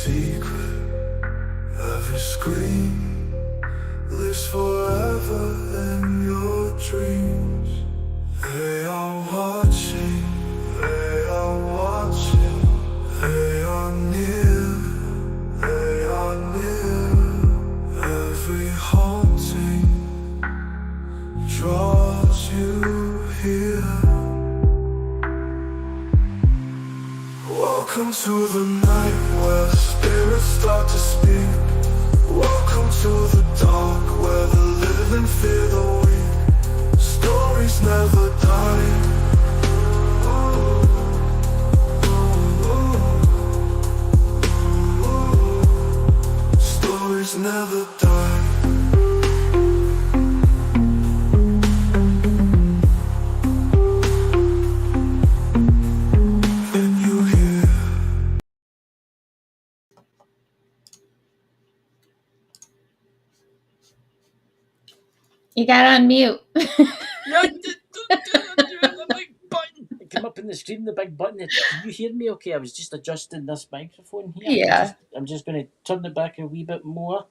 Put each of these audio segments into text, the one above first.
secret. Every scream lives forever in your dreams. They are watching, they are watching, they are near, they are near. Every haunting draws you here. Welcome to the night where spirits start to speak. Welcome to the dark where the living fear the weak. Stories never die. Stories never die. Can you hear? You got on mute. The big button. It came up in the screen, the big button. Can you hear me okay? I was just adjusting this microphone here. Yeah. I'm just going to turn it back a wee bit more.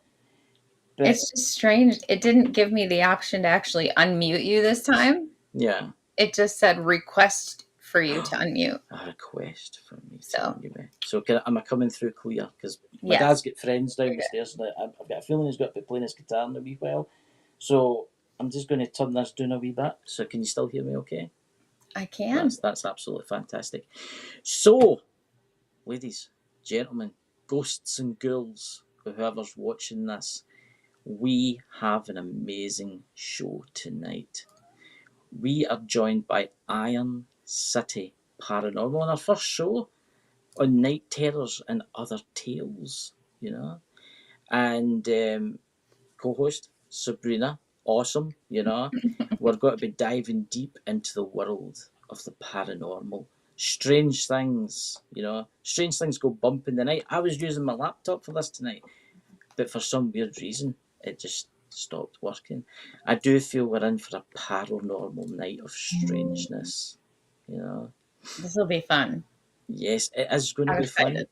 But It's just strange. It didn't give me the option to actually unmute you this time. yeah, It just said request for you to unmute. a request for me to So. unmute me. So am I coming through clear? Because my Yes. dad's got friends down the stairs. And I've got a feeling he's got to be playing his guitar in a wee while. So I'm just going to turn this down a wee bit. So can you still hear me okay? I can. That's absolutely fantastic. So, ladies, gentlemen, ghosts and ghouls, whoever's watching this, we have an amazing show tonight. We are joined by Iron City Paranormal on our first show on Night Terrors and Other Tales, you know. And co-host Sabrina, awesome, you know. We're going to be diving deep into the world of the paranormal. Strange things, you know. Strange things go bump in the night. I was using my laptop for this tonight, but for some weird reason, it just stopped working. I do feel we're in for a paranormal night of strangeness, you know. This will be fun. Yes, it is going to be fun.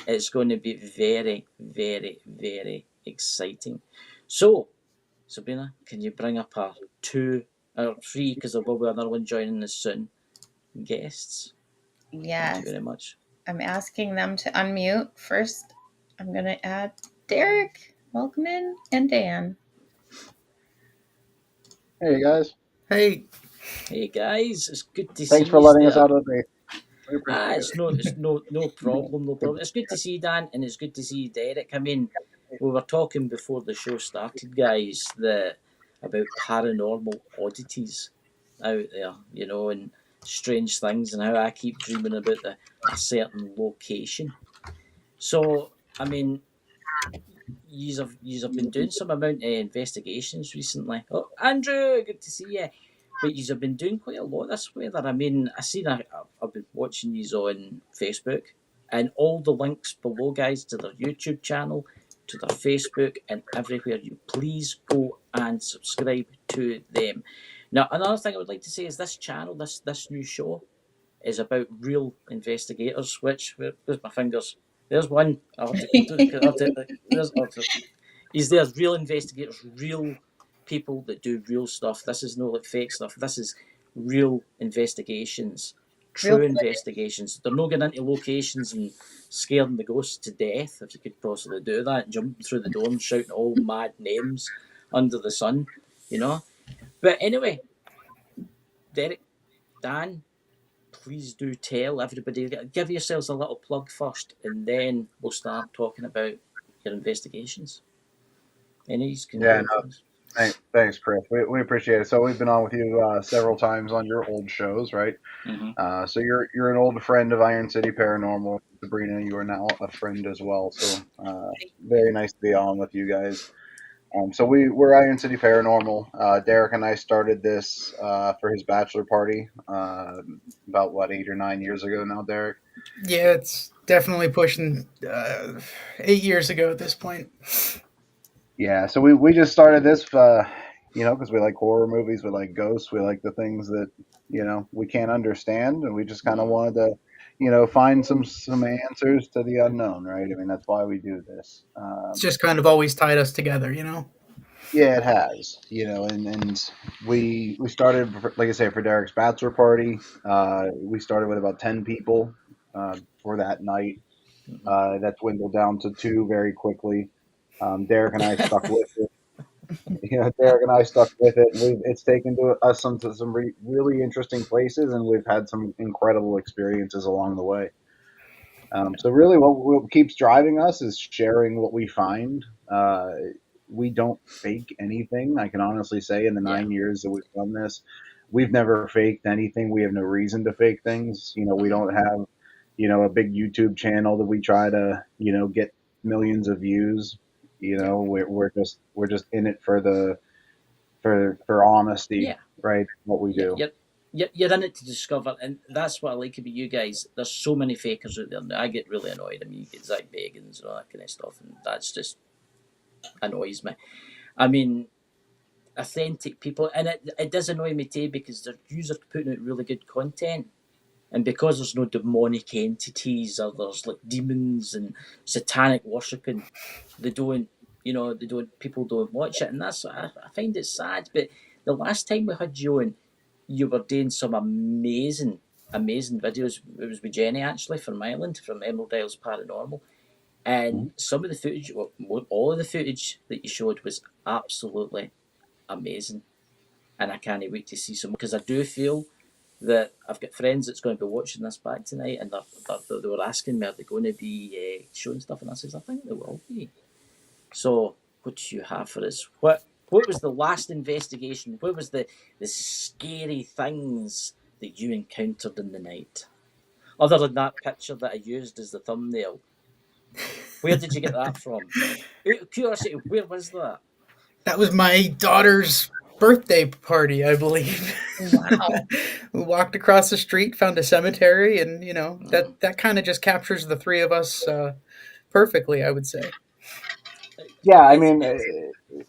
It's going to be very, very, very exciting. So, Sabrina, can you bring up our 2 or 3, because there will be another one joining us soon, guests? Yes. Thank you very much. I'm asking them to unmute. First, I'm going to add Derek, welcome in, and Dan. Hey guys. Hey guys, it's good to see you. Thanks for letting us out of the It's no problem, no problem. It's good to see you, Dan, and it's good to see you, Derek. I mean, we were talking before the show started, guys, about paranormal oddities out there, you know, and strange things, and how I keep dreaming about a certain location. So, I mean, yous have been doing some amount of investigations recently. Oh, Andrew, good to see you. But you've been doing quite a lot this weather. I mean, I've been watching these on Facebook, and all the links below, guys, to their YouTube channel, to their Facebook, and everywhere. You please go and subscribe to them. Now, another thing I would like to say is this channel, this new show, is about real investigators. Where's my fingers? There's one. He's there. Real investigators, real people that do real stuff. This is no like fake stuff. This is real investigations, true investigations. They're not getting into locations and scaring the ghosts to death, if you could possibly do that, jumping through the door and shouting all mad names under the sun, you know. But anyway, Derek, Dan, please do tell everybody, give yourselves a little plug first, and then we'll start talking about your investigations. Thanks, Chris. We appreciate it. So we've been on with you several times on your old shows, right? Mm-hmm. So you're an old friend of Iron City Paranormal. Sabrina, you are now a friend as well. So very nice to be on with you guys. So we're Iron City Paranormal. Derek and I started this for his bachelor party about 8 or 9 years ago now, Derek. Yeah, it's definitely pushing 8 years ago at this point. Yeah, so we just started this, because we like horror movies, we like ghosts, we like the things that we can't understand, and we just kind of wanted to find some answers to the unknown, right? I mean, that's why we do this. It's just kind of always tied us together, you know. Yeah, it has, and we started, like I say, for Derek's bachelor party. We started with about 10 people for that night. That dwindled down to two very quickly. Derek and I stuck with it. Derek and I stuck with it. It's taken to us to some really interesting places, and we've had some incredible experiences along the way. So really, what keeps driving us is sharing what we find. We don't fake anything. I can honestly say, in the Yeah. 9 years that we've done this, we've never faked anything. We have no reason to fake things. We don't have, a big YouTube channel that we try to, get millions of views. We're just in it for for honesty, Yeah. right? What we Yeah, do. you're in it to discover, and that's what I like about you guys. There's so many fakers out there. Now, I get really annoyed. I mean, you get Zach Bagans and all that kind of stuff, and that's just annoys me. I mean, authentic people, and it does annoy me too because they're usually putting out really good content, and because there's no demonic entities or there's like demons and satanic worshipping, they don't, people don't watch it, and I find it sad. But the last time we had you on, you were doing some amazing, amazing videos. It was with Jenny actually from Ireland, from Emerald Isles Paranormal. And Mhm. some of the footage, well, all of the footage that you showed was absolutely amazing. And I can't wait to see some, because I do feel that I've got friends that's going to be watching this back tonight, and they were asking me, are they going to be showing stuff? And I says, I think they will be. So, what do you have for us? What was the last investigation? What was the scary things that you encountered in the night? Other than that picture that I used as the thumbnail. Where did you get that from? Out of curiosity, where was that? That was my daughter's birthday party, I believe. Wow. We walked across the street, found a cemetery, and that kind of just captures the three of us perfectly, I would say. Yeah, I It's mean,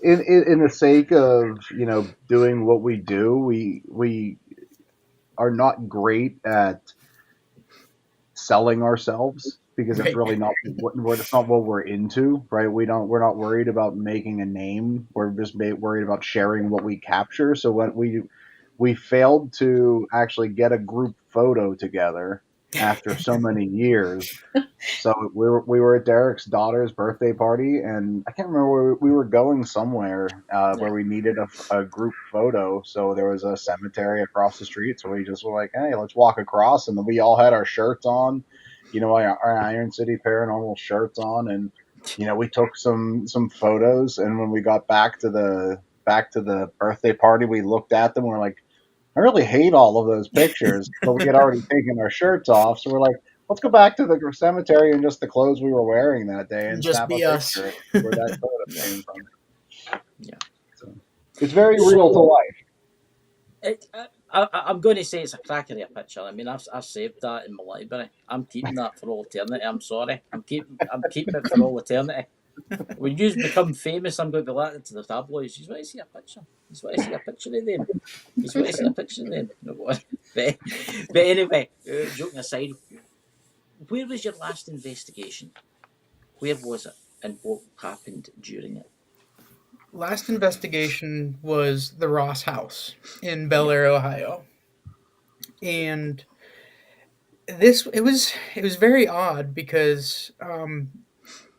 in the sake of doing what we do, we are not great at selling ourselves because it's Right. really not it's not what we're into, right? We're not worried about making a name. We're just worried about sharing what we capture. So when we failed to actually get a group photo together after so many years. So we were at Derek's daughter's birthday party, and I can't remember where we were going somewhere yeah, where we needed a group photo. So there was a cemetery across the street. So we just were like, hey, let's walk across, and then we all had our shirts on, our Iron City Paranormal shirts on, and we took some photos. And when we got back to the birthday party, we looked at them. And we're like, I really hate all of those pictures, but we had already taken our shirts off. So we're like, let's go back to the cemetery in just the clothes we were wearing that day and Just snap a be us. picture where that photo yeah, came from. yeah. So it's very real to So life. I'm going to say it's a cracker of a picture. I mean, I've saved that in my library. I'm keeping that for all eternity. I'm sorry. I'm keeping it for all eternity. When you become famous, I'm going to be like to the tabloids. You want to see a picture? You want to see a picture of them? You want to see a picture of them? No, what? But anyway, joking aside, where was your last investigation? Where was it, and what happened during it? Last investigation was the Ross House in Bel Yeah, Air, Ohio, and it was very odd because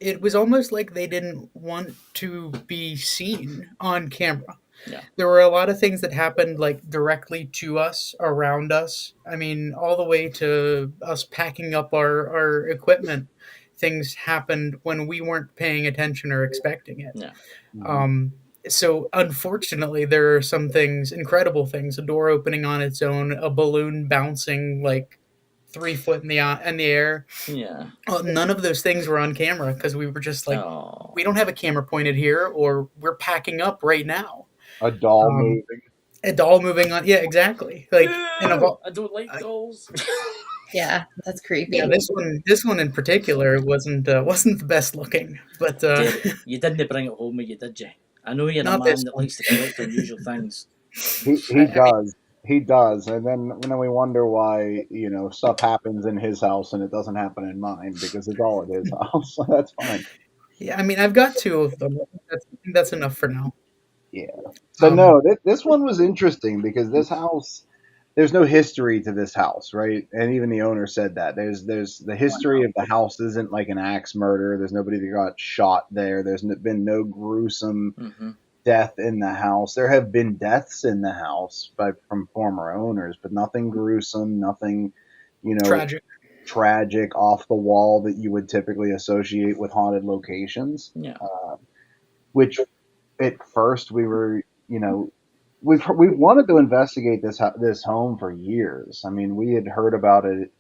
it was almost like they didn't want to be seen on camera. yeah, There were a lot of things that happened like directly to us, around us. I mean, all the way to us packing up our equipment. Things happened when we weren't paying attention or expecting it. yeah, Mhm. Um, so unfortunately, there are some things, incredible things, a door opening on its own, a balloon bouncing like 3 foot in the air. yeah. None of those things were on camera because we were just like, Oh, we don't have a camera pointed here, or we're packing up right now. A doll Um, moving. a doll moving on, yeah, exactly. Like in a ew! I don't like uh, dolls. Yeah, that's yeah, creepy. this one in particular wasn't the best looking, but Derek, you didn't bring it home with you, did you? I know you're a not this man that one. likes to collect unusual things. He I mean, does. He does, and then we wonder why stuff happens in his house and it doesn't happen in mine because it's all at his house. So that's fine. Yeah, I mean, I've got two of them. I think that's enough for now. Yeah. So Um, no, this one was interesting because this house, there's no history to this house, right? And even the owner said that there's the history of the house isn't like an axe murder. There's nobody that got shot there. Been no gruesome Mm-hmm. death in the house. There have been deaths in the house from former owners, but nothing gruesome, nothing, you know, Tragic. tragic off the wall that you would typically associate with haunted locations. Yeah. Which at first we were, we've wanted to investigate this home for years. I mean, we had heard about it,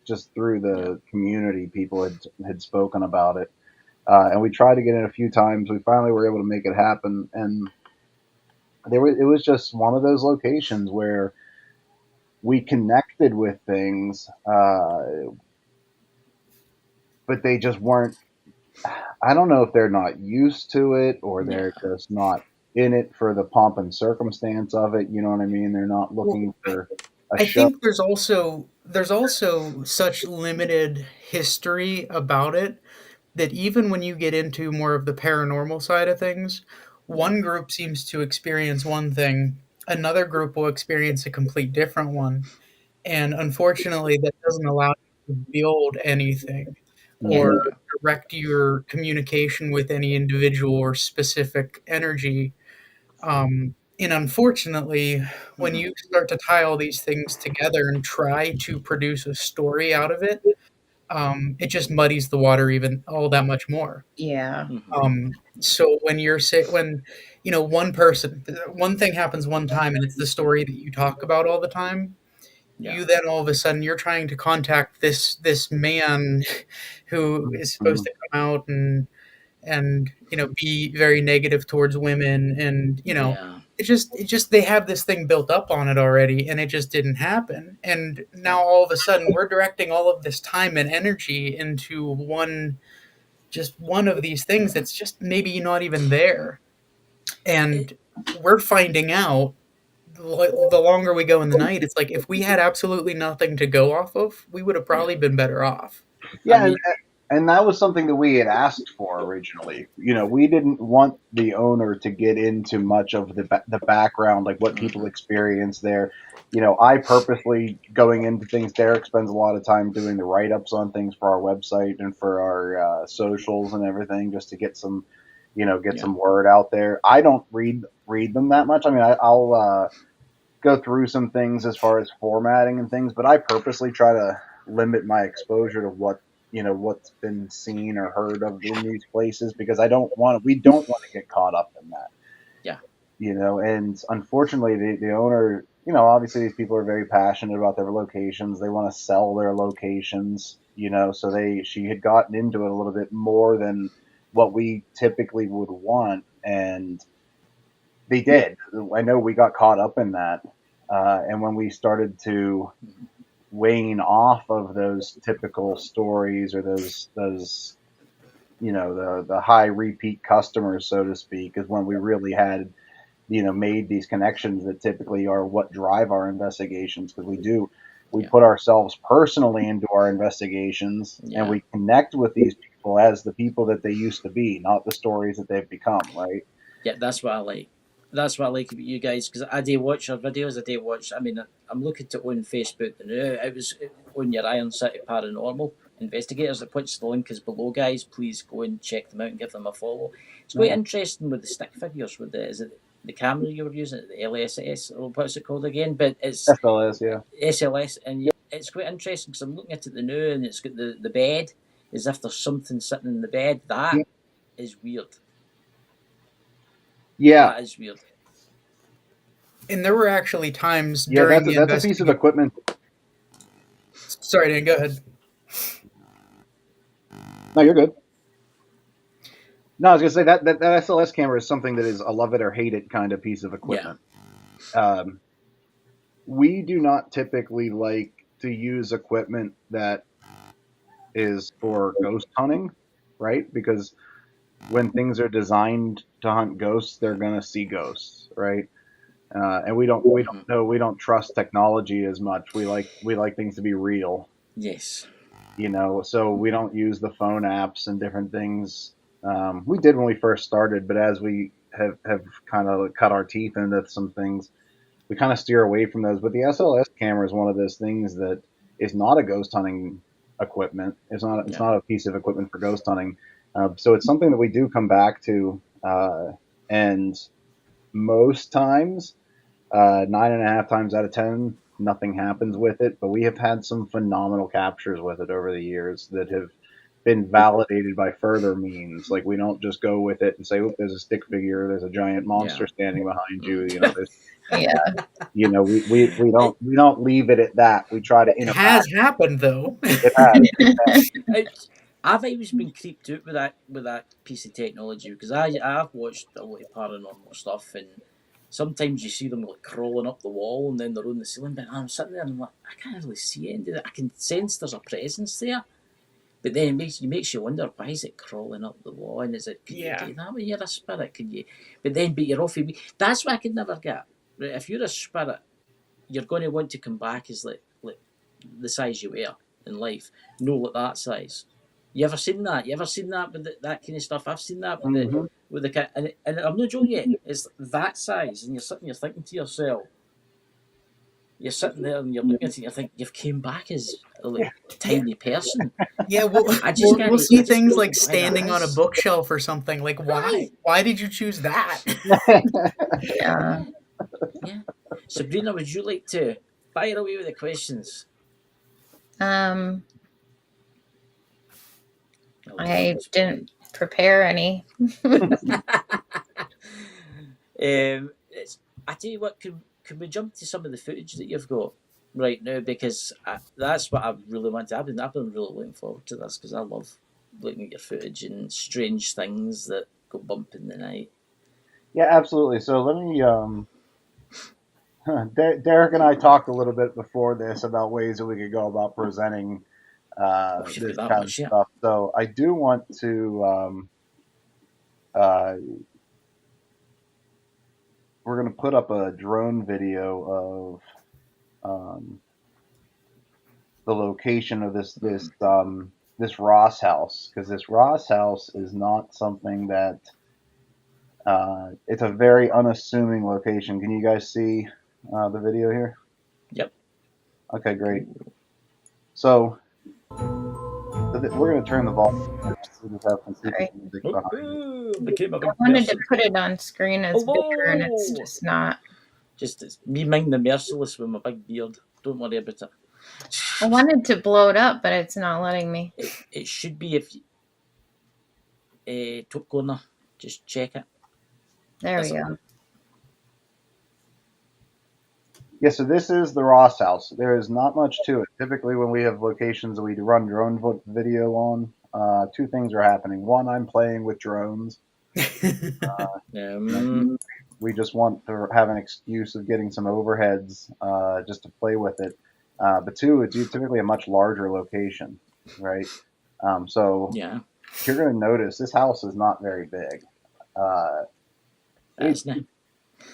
just through Yeah. the community. People had spoken about it, and we tried to get in a few times. We finally were able to make it happen, and it was just one of those locations where we connected with things, but they just weren't. I don't know if they're not used to it or Yeah. they're just not in it for the pomp and circumstance of it. You know what I mean? They're not Well, looking for a I show. think there's also such limited history about it that even when you get into more of the paranormal side of things, Yeah. one group seems to experience one thing, another group will experience a complete different one. And unfortunately, that doesn't allow you to build anything Yeah. or Mhm. direct your communication with any individual or specific energy. And unfortunately, when Mm-hmm. you start to tie all these things together and try to produce a story out of it, it just muddies the water even all that much more. Yeah. Mm-hmm. So when one thing happens one time and it's the story that you talk about all the time, Yeah. you then all of a sudden you're trying to contact this man who is supposed Mhm. to come out and be very negative towards women, and Yeah. it just they have this thing built up on it already, and it just didn't happen, and now all of a sudden we're directing all of this time and energy into one of these things that's just maybe not even there, It, and we're finding out the longer we go in the night. It's like if we had absolutely nothing to go off of, we would have yeah. probably been better off. I Yeah, mean, and that was something that we had asked for originally. We didn't want the owner to get into much of the background, like what people mm-hmm. experience there. I purposely going into things. Derek spends a lot of time doing the write ups on things for our website and for our socials and everything, just to get some, get Yeah. some word out there. I don't read them that much. I mean, I'll go through some things as far as formatting and things, but I purposely try to limit my exposure to what's been seen or heard of in these places because we don't want to get caught up in that. Yeah. And unfortunately the owner, obviously these people are very passionate about their locations. They want to sell their locations, so she had gotten into it a little bit more than what we typically would want, and they did. I know we got caught up in that. And when we started to Mm-hmm. wane off of those typical stories or those the high repeat customers, so to speak, is when we really had made these connections that typically are what drive our investigations, because we Yeah. put ourselves personally into our investigations and Yeah. we connect with these people as the people that they used to be, not the stories that they've become, right? Yeah. That's what I like. That's what I like about you guys because I do watch your videos. I do watch. I mean, I'm looking to on Facebook now. It was on your Iron City Paranormal Investigators. I put the link is below, guys. Please go and check them out and give them a follow. It's quite interesting with the stick figures. With the is it the camera you were using, the LSS or what's it called again? But it's SLS, yeah. SLS, and yeah, it's quite interesting because I'm looking at it now, and it's got the bed as if there's something sitting in the bed. That is weird. Yeah, That is weird. And there were actually times yeah, during the that's a piece of investigation. equipment. Sorry, Dan, go ahead. No, you're good. No, I was gonna say that SLS camera is something that is a love it or hate it kind of piece of Yeah. equipment. Um, we do not typically like to use equipment that is for ghost hunting, right? Because when things are designed to hunt ghosts, they're gonna see ghosts, right? and we don't trust technology as much. We like things to be real, Yes. so we don't use the phone apps and different things. We did when we first started, but as we have kind of cut our teeth into some things, we kind of steer away from those. But the SLS camera is one of those things that is not a ghost hunting equipment. It's Yeah. not a piece of equipment for ghost hunting. So it's something that we do come back to, and most times, 9.5 times out of 10, nothing happens with it. But we have had some phenomenal captures with it over the years that have been validated by further means. Like we don't just go with it and say, "Oop, there's a stick figure, there's a giant Yeah. monster standing behind you." Yeah. We don't leave it at that. We try to It has interact. happened though. It has. I've always been creeped out with that piece of technology because I've watched a lot of paranormal stuff, and sometimes you see them like crawling up the wall and then they're on the ceiling. But I'm sitting there and I'm like, I can't really see anything. I can sense there's a presence there, but then it makes you wonder, why is it crawling up the wall? And is it, can you Yeah. do that when you're a spirit? Can you? But you're off. That's what I could never get. Right? If you're a spirit, you're going to want to come back as like the size you were in life, no like that size. You ever seen that? You ever seen that with that kind of stuff? I've seen that Hmm. with the cat, and I'm not joking you. It's that size, and you're thinking to yourself, you're sitting there and you're looking at it, and you think you've came back as a like Yeah. tiny person. Yeah, we'll, I just we'll can't. we'll see I just things don't like know how that standing on a is. bookshelf or something. Like, why? Aye, Why did you choose that? Yeah. yeah. Sabrina, would you like to fire away with the questions? Um, I'll leave you on I the spot. didn't prepare any. It's, I tell you what, can we jump to some of the footage that you've got right now? Because that's what I really want to happen. I've been really looking forward to this because I love looking at your footage and strange things that go bump in the night. Yeah, absolutely. So let me. Derek and I talked a little bit before this about ways that we could go about presenting Oh, you've this got that kind of much, yeah. stuff. So I do want to. Uh, we're going to put up a drone video of the location of this Ross house, because this Ross house is not something that it's a very unassuming location. Can you guys see the video here? Yep. Okay, great. So we're going to turn the volume. We just have some creepy Sorry. music Oh, behind it. ooh, became a I big wanted to person. put it on screen as bigger, and it's Hello. just not. Just it's me, mind the merciless with my big beard. Don't worry about it. I wanted to blow it up, but it's not letting me. It should be if top corner. Just check it. There That's we it. go. Yeah, so this is the Ross house. There is not much to it. Typically, when we have locations that we run drone video on, two things are happening. One, I'm playing with drones. Um, We just want to have an excuse of getting some overheads just to play with it. But two, it's typically a much larger location, right? So yeah, you're going to notice this house is not very big. Uh, it, isn't it?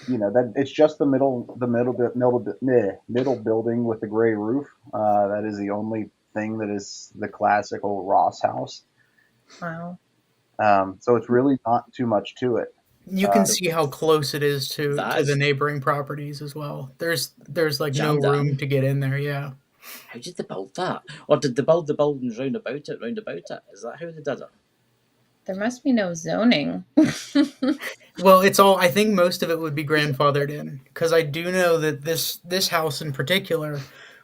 that it's just middle building with the gray roof. That is the only thing that is the classical Ross house. Wow. So it's really not too much to it. You can see how close it is That to the is neighboring properties as well. There's like no jammed room in. to get in there. Yeah. How did they build that? Or did they build the buildings round about it? Is that how they did it? There must be no zoning. Well, it's all. I think most of it would be grandfathered in because I do know that this house in particular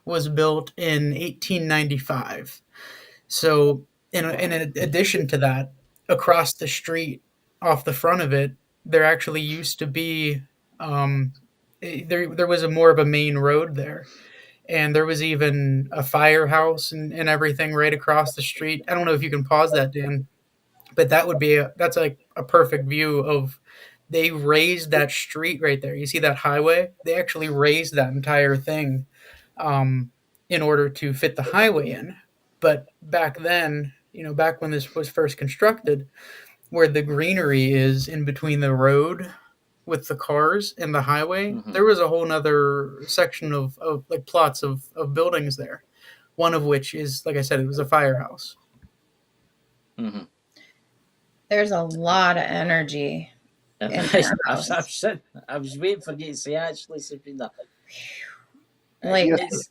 was built in 1895. So, in addition to that, across the street, off the front of it, there actually used to be there was a more of a main road there, and there was even a firehouse and everything right across the street. I don't know if you can pause that, Dan, but that's like a perfect view of they raised that street right there. You see that highway? They actually raised that entire thing um, in order to fit the highway in. But back then, back when this was first constructed, where the greenery is in between the road with the cars and the highway, Mm-hmm. there was a whole nother section of like plots of buildings there. One of which is, like I said, it was a firehouse. Mm-hmm. There's a lot of energy And in their house. I was waiting for you to say actually, Sabrina. Like, Yes,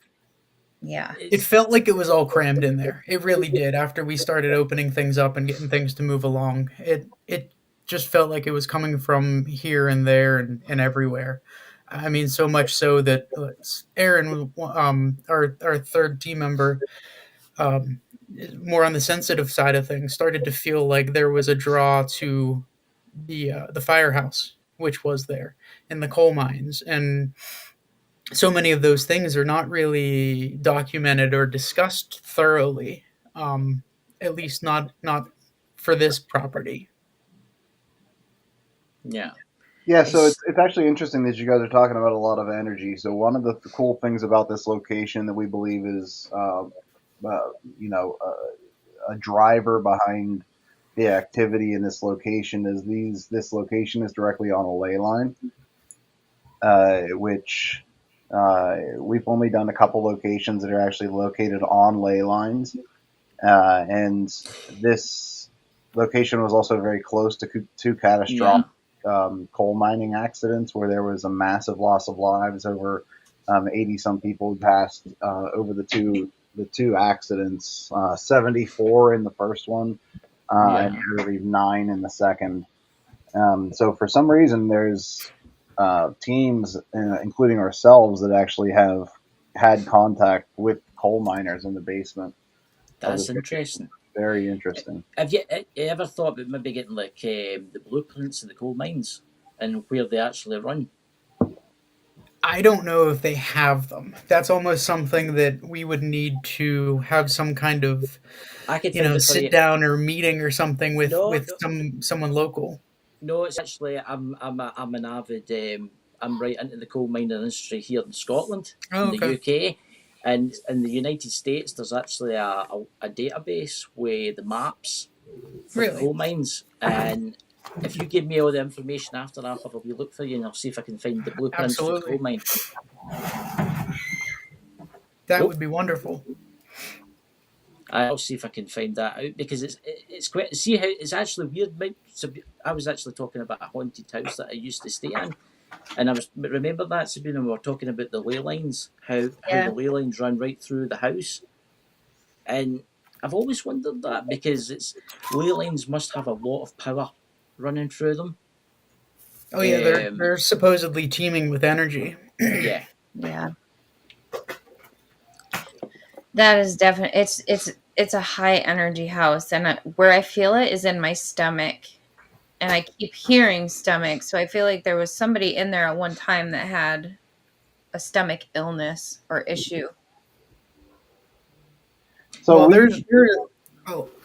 yeah. It It's felt like it was all crammed in there. It really did. After we started opening things up and getting things to move along, it just felt like it was coming from here and there and everywhere. I mean, so much so that Aaron, our third team member, um, more on the sensitive side of things, started to feel like there was a draw to the firehouse, which was there, and the coal mines, and so many of those things are not really documented or discussed thoroughly. Um, at least not for this property. yeah. yeah. So It's it's actually interesting that you guys are talking about a lot of energy. So one of the cool things about this location that we believe is, you know, a driver behind the activity in this location is this location is directly on a ley line, which we've only done a couple locations that are actually located on ley lines, and this location was also very close to two yeah. catastrophic coal mining accidents where there was a massive loss of lives. Over 80 some people passed over the two accidents. 74 in the first one, and Yeah. I believe 9 in the second. So for some reason, there's teams, including ourselves, that actually have had contact with coal miners in the basement of That's this location. interesting. Very interesting. Have you ever thought about maybe getting like the blueprints of the coal mines and where they actually run? I don't know if they have them. That's almost something that we would need to have some kind of, I could find it for sit you. down or meeting or something with No, with someone local. no. It's actually I'm an avid I'm right into the coal mining industry here in Scotland, Oh, in the okay. UK, and in the United States. There's actually a database with the maps for the Really, coal mines, and if you give me all the information after, I'll have a wee look for you and I'll see if I can find the blueprints for the coal absolutely. mine. That Oh, would be wonderful. I'll see if I can find that out because it's quite see how it's actually weird. I was actually talking about a haunted house that I used to stay in, and I was remember that Sabrina, we were talking about the ley lines, how the Yeah. ley lines run right through the house, and I've always wondered that because it's ley lines must have a lot of power running through them. Oh yeah, Um, they're supposedly teeming with energy. yeah, Yeah. That is definitely it's a high energy house, and where I feel it is in my stomach, and I keep hearing stomach, so I feel like there was somebody in there at one time that had a stomach illness or issue. So Well, we there's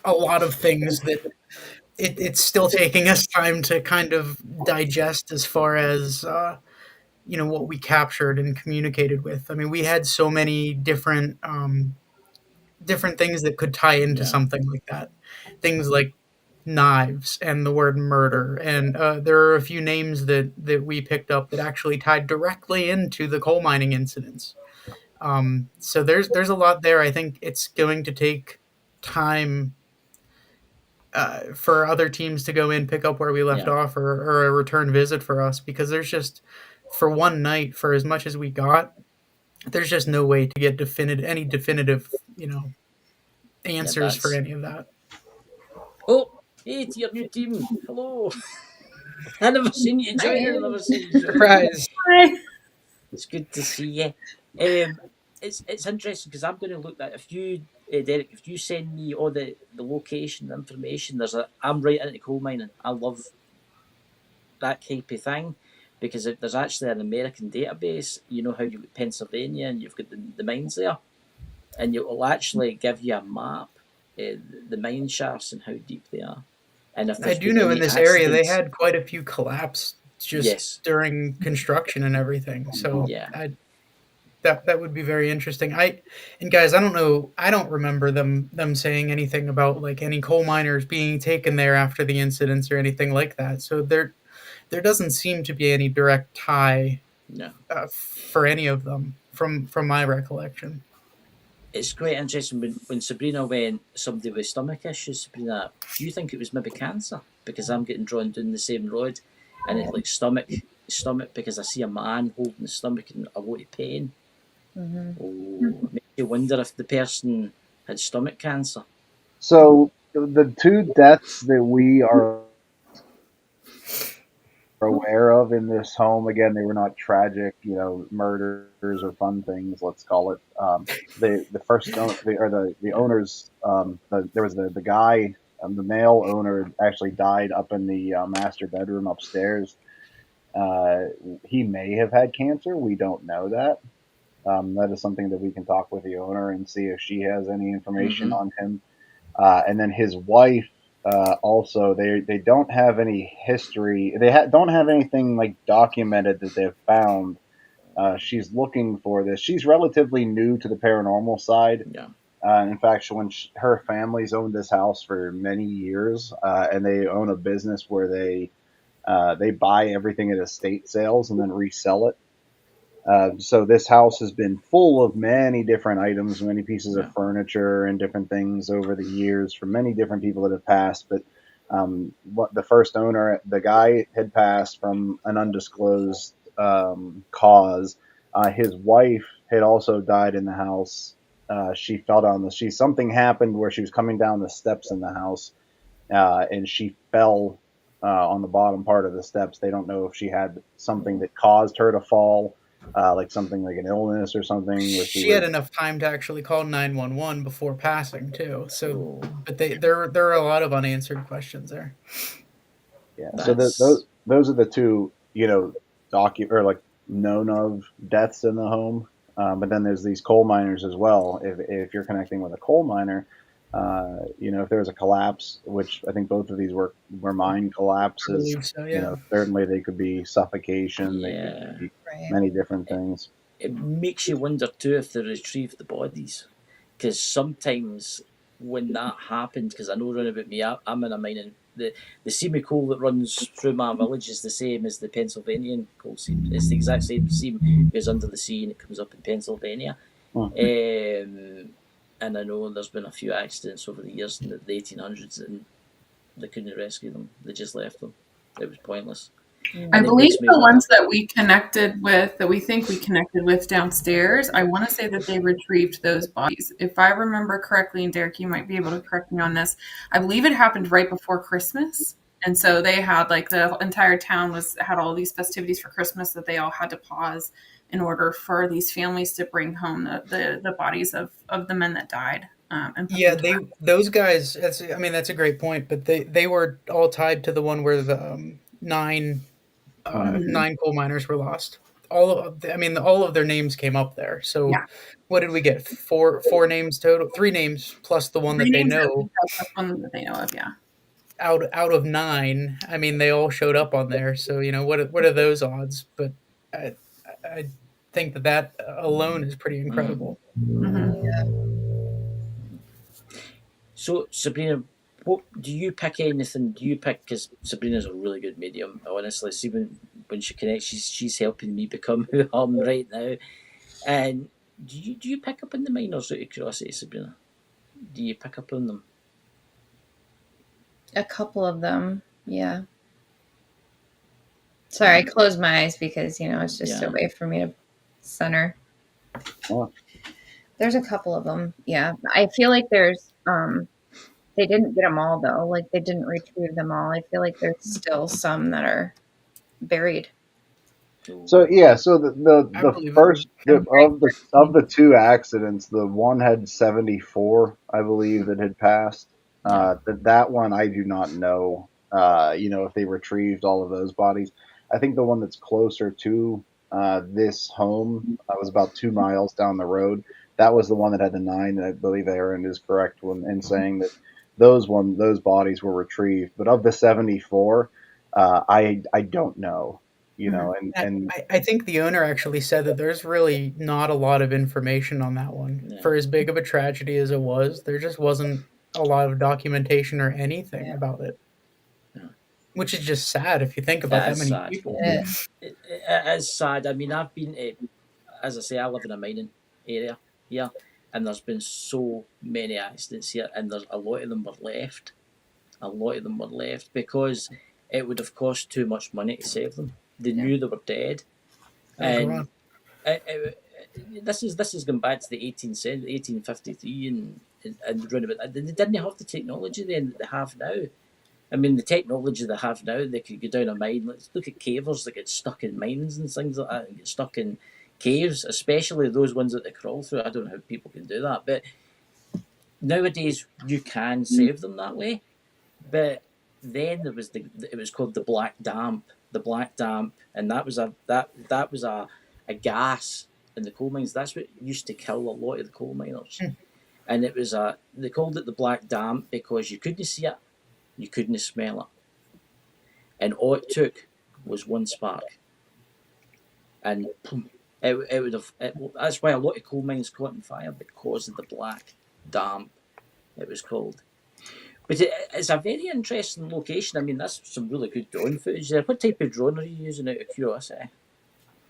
a lot of things that it's still taking us time to kind of digest as far as what we captured and communicated with. I mean, we had so many different things that could tie into yeah, something like that. Things like knives and the word murder, and there are a few names that we picked up that actually tied directly into the coal mining incidents. So there's a lot there. I think it's going to take time for other teams to go in, pick up where we left yeah, off, or a return visit for us, because there's just for one night, for as much as we got, there's just no way to get definitive yeah. answers for That's any of that. oh, hey to your new team. Hello. I never seen you join. I never seen you join. Surprise! It's good to see you. It's interesting because I'm going to look at if you, Derek, if you send me all the location information. I'm right into coal mining. I love that type of thing because if there's actually an American database. You know how you've got Pennsylvania and you've got the mines there, and it will actually give you a map, the mine shafts and how deep they are, and if I there's do been know in any this area they accidents. had quite a few collapse just Yes, during construction and everything. So yeah, that would be very interesting. And guys, I don't know. I don't remember them saying anything about like any coal miners being taken there after the incidents or anything like that. So there doesn't seem to be any direct tie No. for any of them from my recollection. It's quite interesting when Sabrina went, somebody with stomach issues, Sabrina, do you think it was maybe cancer? Because I'm getting drawn down the same road, and it's like stomach, because I see a man holding the stomach in a lot of pain. Mm-hmm. Oh, it makes you wonder if the person had stomach cancer. So the two deaths that we are aware of in this home, again, they were not tragic, murders or fun things, let's call it. The first the owners, there was the guy, the male owner actually died up in the master bedroom upstairs. Uh, he may have had cancer. We don't know that. That is something that we can talk with the owner and see if she has any information on him. And then his wife, also, they don't have any history. They don't have anything like documented that they've found. She's looking for this. She's relatively new to the paranormal side. Yeah. In fact, her family's owned this house for many years, and they own a business where they buy everything at estate sales and then resell it. So this house has been full of many different items, many pieces Yeah. of furniture and different things over the years from many different people that have passed. But what the first owner, the guy, had passed from an undisclosed cause. His wife had also died in the house. She fell down something happened where she was coming down the steps in the house, and she fell on the bottom part of the steps. They don't know if she had something that caused her to fall, like something like an illness or something. Where She had enough time to actually call 911 before passing too. So, Oh, but there are a lot of unanswered questions there. yeah. So that's those are the two, or like known of deaths in the home. But then there's these coal miners as well. If you're connecting with a coal miner, if there's a collapse, which I think both of these were mine I collapses, believe so. Yeah. certainly they could be suffocation. They yeah. could be Right. many different things. It makes you wonder too if they retrieve the bodies, because sometimes when that happens, because I know around about me, I'm in a mining. The semi coal that runs through my village is the same as the Pennsylvanian coal seam. It's the exact same seam. It goes under the sea and it comes up in Pennsylvania. Hmm. And I know there's been a few accidents over the years in the 1800s, and they couldn't rescue them. They just left them. It was pointless. I And it believe makes me the wonder. ones that we connected with, that we think we connected with downstairs, I want to say that they retrieved those bodies. If I remember correctly, and Derek, you might be able to correct me on this, I believe it happened right before Christmas. And so they had like the entire town had all these festivities for Christmas that they all had to pause in order for these families to bring home the bodies of the men that died. And put Yeah, them those guys. That's a great point. But they were all tied to the one where the Mhm. nine coal miners were lost. All of their names came up there. So, yeah, what did we get? Four names total. Three names plus the one three that they names that know. that's one that they know of. Yeah. Out of nine, they all showed up on there. So what are those odds? But I think that alone is pretty incredible. Mm-hmm. So, Sabrina, what do you pick anything? Do you pick, because Sabrina's a really good medium, honestly. See, when she connects, she's helping me become who I'm right now. And do you pick up on the minors out of curiosity, Sabrina? Do you pick up on them? A couple of them, yeah. Sorry, I closed my eyes because it's just a Yeah. way for me to center. Oh, There's a couple of them, yeah. I feel like there's they didn't get them all though. Like they didn't retrieve them all. I feel like there's still some that are buried. so yeah, so I the believe it. first of the two accidents, the one had 74, I believe, that had passed. That one I do not know. If they retrieved all of those bodies. I think the one that's closer to this home was about 2 miles down the road. That was the one that had the nine. And I believe Aaron is correct in saying that those bodies were retrieved. But of the 74, I don't know. Mhm. I think the owner actually said that there's really not a lot of information on that one. Yeah. For as big of a tragedy as it was, there just wasn't a lot of documentation or anything about it. which is just sad if you think about That that is many sad. people. It is sad. I mean, I've been to, as I say, I live in a mining area here, and there's been so many accidents here, and there's a lot of them were left. A lot of them were left because it would have cost too much money to save them. They knew they were dead, Oh and god. this is going back to the 18th century, 1853, and round about. They didn't have the technology then that they have now. I mean, the technology they have now, they could go down a mine. Let's look at cavers that get stuck in mines and things like that, and get stuck in caves, especially those ones that they crawl through. I don't know how people can do that, but nowadays you can save them that way. But then there was it was called the black damp, and that was a gas in the coal mines. That's what used to kill a lot of the coal miners, and it was they called it the black damp because you couldn't see it, you couldn't smell it, and all it took was one spark, and boom, it would have. That's why a lot of coal mines caught on fire because of the black damp. It was called. But it's a very interesting location. I mean, that's some really good drone footage there. What type of drone are you using out of curiosity?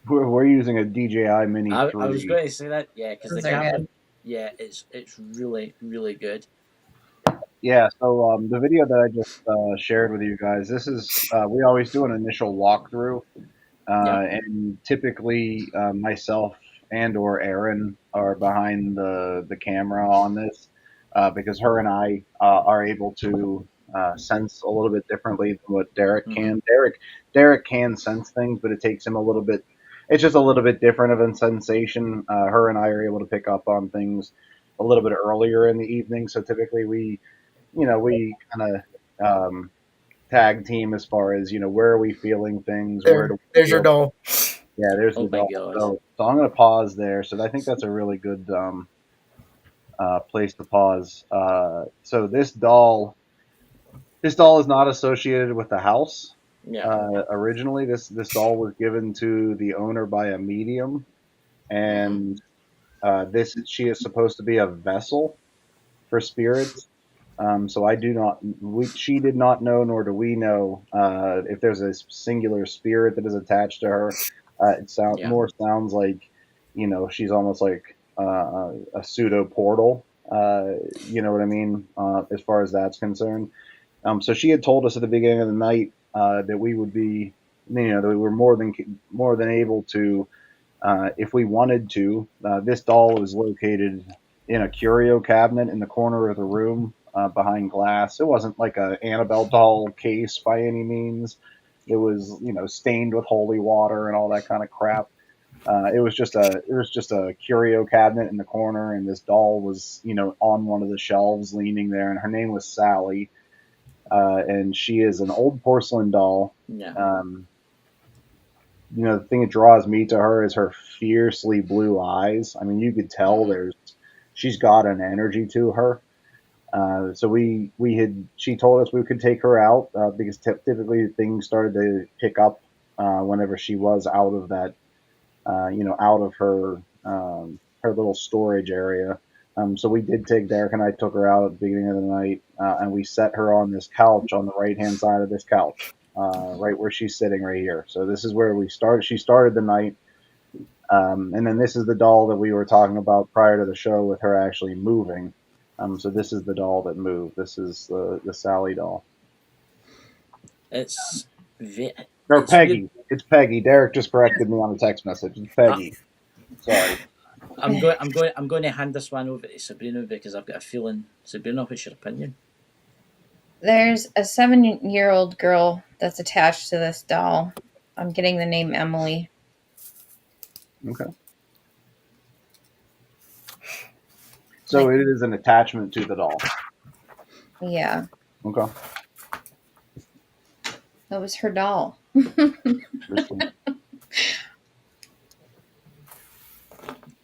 We're using a DJI Mini I was 3. going to say that, yeah, because the Those are camera, good. yeah, it's really really good. Yeah, so the video that I just shared with you guys, this is we always do an initial walkthrough, Yeah, and typically myself and or Aaron are behind the camera on this because her and I are able to sense a little bit differently than what Derek mm-hmm. can. Derek can sense things, but it takes him a little bit. It's just a little bit different of a sensation. Her and I are able to pick up on things a little bit earlier in the evening, so typically we kind of tag team as far as where are we feeling things, where do we There's your feel. doll. Yeah, there's Oh the my doll. god, So I'm going to pause there. So I think that's a really good place to pause. So this doll is not associated with the house. yeah, Originally, this doll was given to the owner by a medium, mm-hmm. and this she is supposed to be a vessel for spirits. So I do not. She did not know, nor do we know if there's a singular spirit that is attached to her. It Yeah, sounds like, she's almost like a pseudo portal. You know what I mean? As far as that's concerned. So she had told us at the beginning of the night that we would be, that we were more than able to, if we wanted to. This doll is located in a curio cabinet in the corner of the room behind glass. It wasn't like a Annabelle doll case by any means. It was, stained with holy water and all that kind of crap. It was just a curio cabinet in the corner, and this doll was, on one of the shelves, leaning there, and her name was Sally, and she is an old porcelain doll. yeah, Um, the thing that draws me to her is her fiercely blue eyes. I mean, you could tell mm-hmm. she's got an energy to her. So she told us we could take her out because typically things started to pick up whenever she was out of that, out of her little storage area. So we did take Derek and I took her out at the beginning of the night, and we set her on this couch on the right hand side of this couch, right where she's sitting right here. So this is where we started. She started the night, and then this is the doll that we were talking about prior to the show with her actually moving. So this is the doll that moved. This is the Sally doll. It's Or it's weird. Peggy. It's Peggy. Derek just corrected me on a text message. It's Peggy. Sorry. I'm going to hand this one over to Sabrina because I've got a feeling. Sabrina, what's your opinion? There's a 7-year-old girl that's attached to this doll. I'm getting the name Emily. Okay. So it is an attachment to the doll. Yeah, Okay. that was her doll.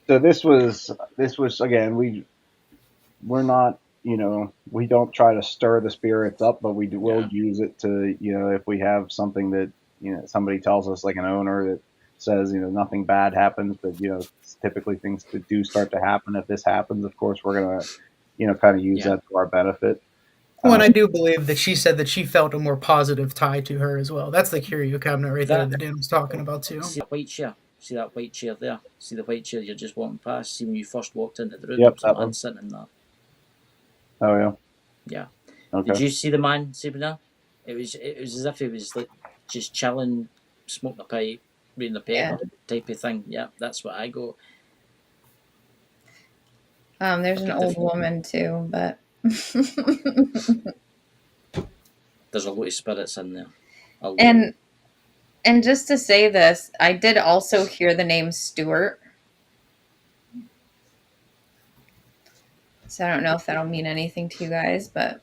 So this was again, we're not, we don't try to stir the spirits up, but will use it to, if we have something that, somebody tells us, like an owner that says, nothing bad happens, but, typically things do start to happen. If this happens, of course, we're going to, kind of use that to our benefit. Well, and I do believe that she said that she felt a more positive tie to her as well. That's the curio cabinet right there That that Dan was talking about too. see that white chair. See that white chair there. See the white chair you're just walking past. See when you first walked into the room, there Yep, was a that man one. sitting in there. Oh yeah. Yeah. Okay. Did you see the man, Sabrina? It was as if he was like just chilling, smoking a pipe, reading the Yeah. paper, type of thing. Yeah, that's what I go. There's Like an a old different. woman too, but There's a lot of spirits in there. A lot. and just to say this, I did also hear the name Stuart. So I don't know if that'll mean anything to you guys, but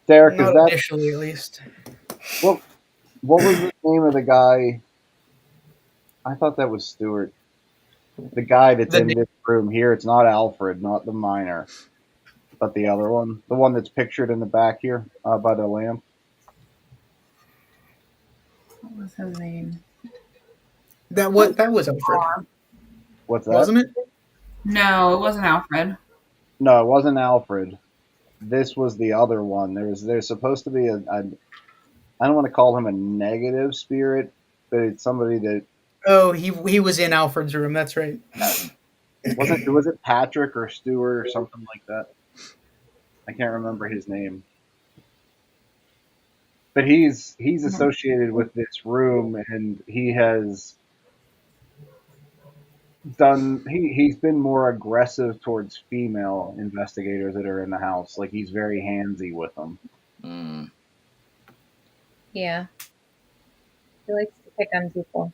Derek, is Not that initially, at least. what? What was the name of the guy? I thought that was Stuart. The guy that's The in this room here. It's not Alfred, not the miner, but the other one, the one that's pictured in the back here by the lamp. What was his name? that was Alfred, What's that? wasn't it? No, it wasn't Alfred. No, it wasn't Alfred. This was the other one. There's supposed to be I don't want to call him a negative spirit, but it's somebody that Oh, he was in Alfred's room. That's right. was it Patrick or Stuart or something like that. I can't remember his name. But he's associated with this room, and he has he's been more aggressive towards female investigators that are in the house. Like he's very handsy with them. Mm. yeah. He likes to pick on people.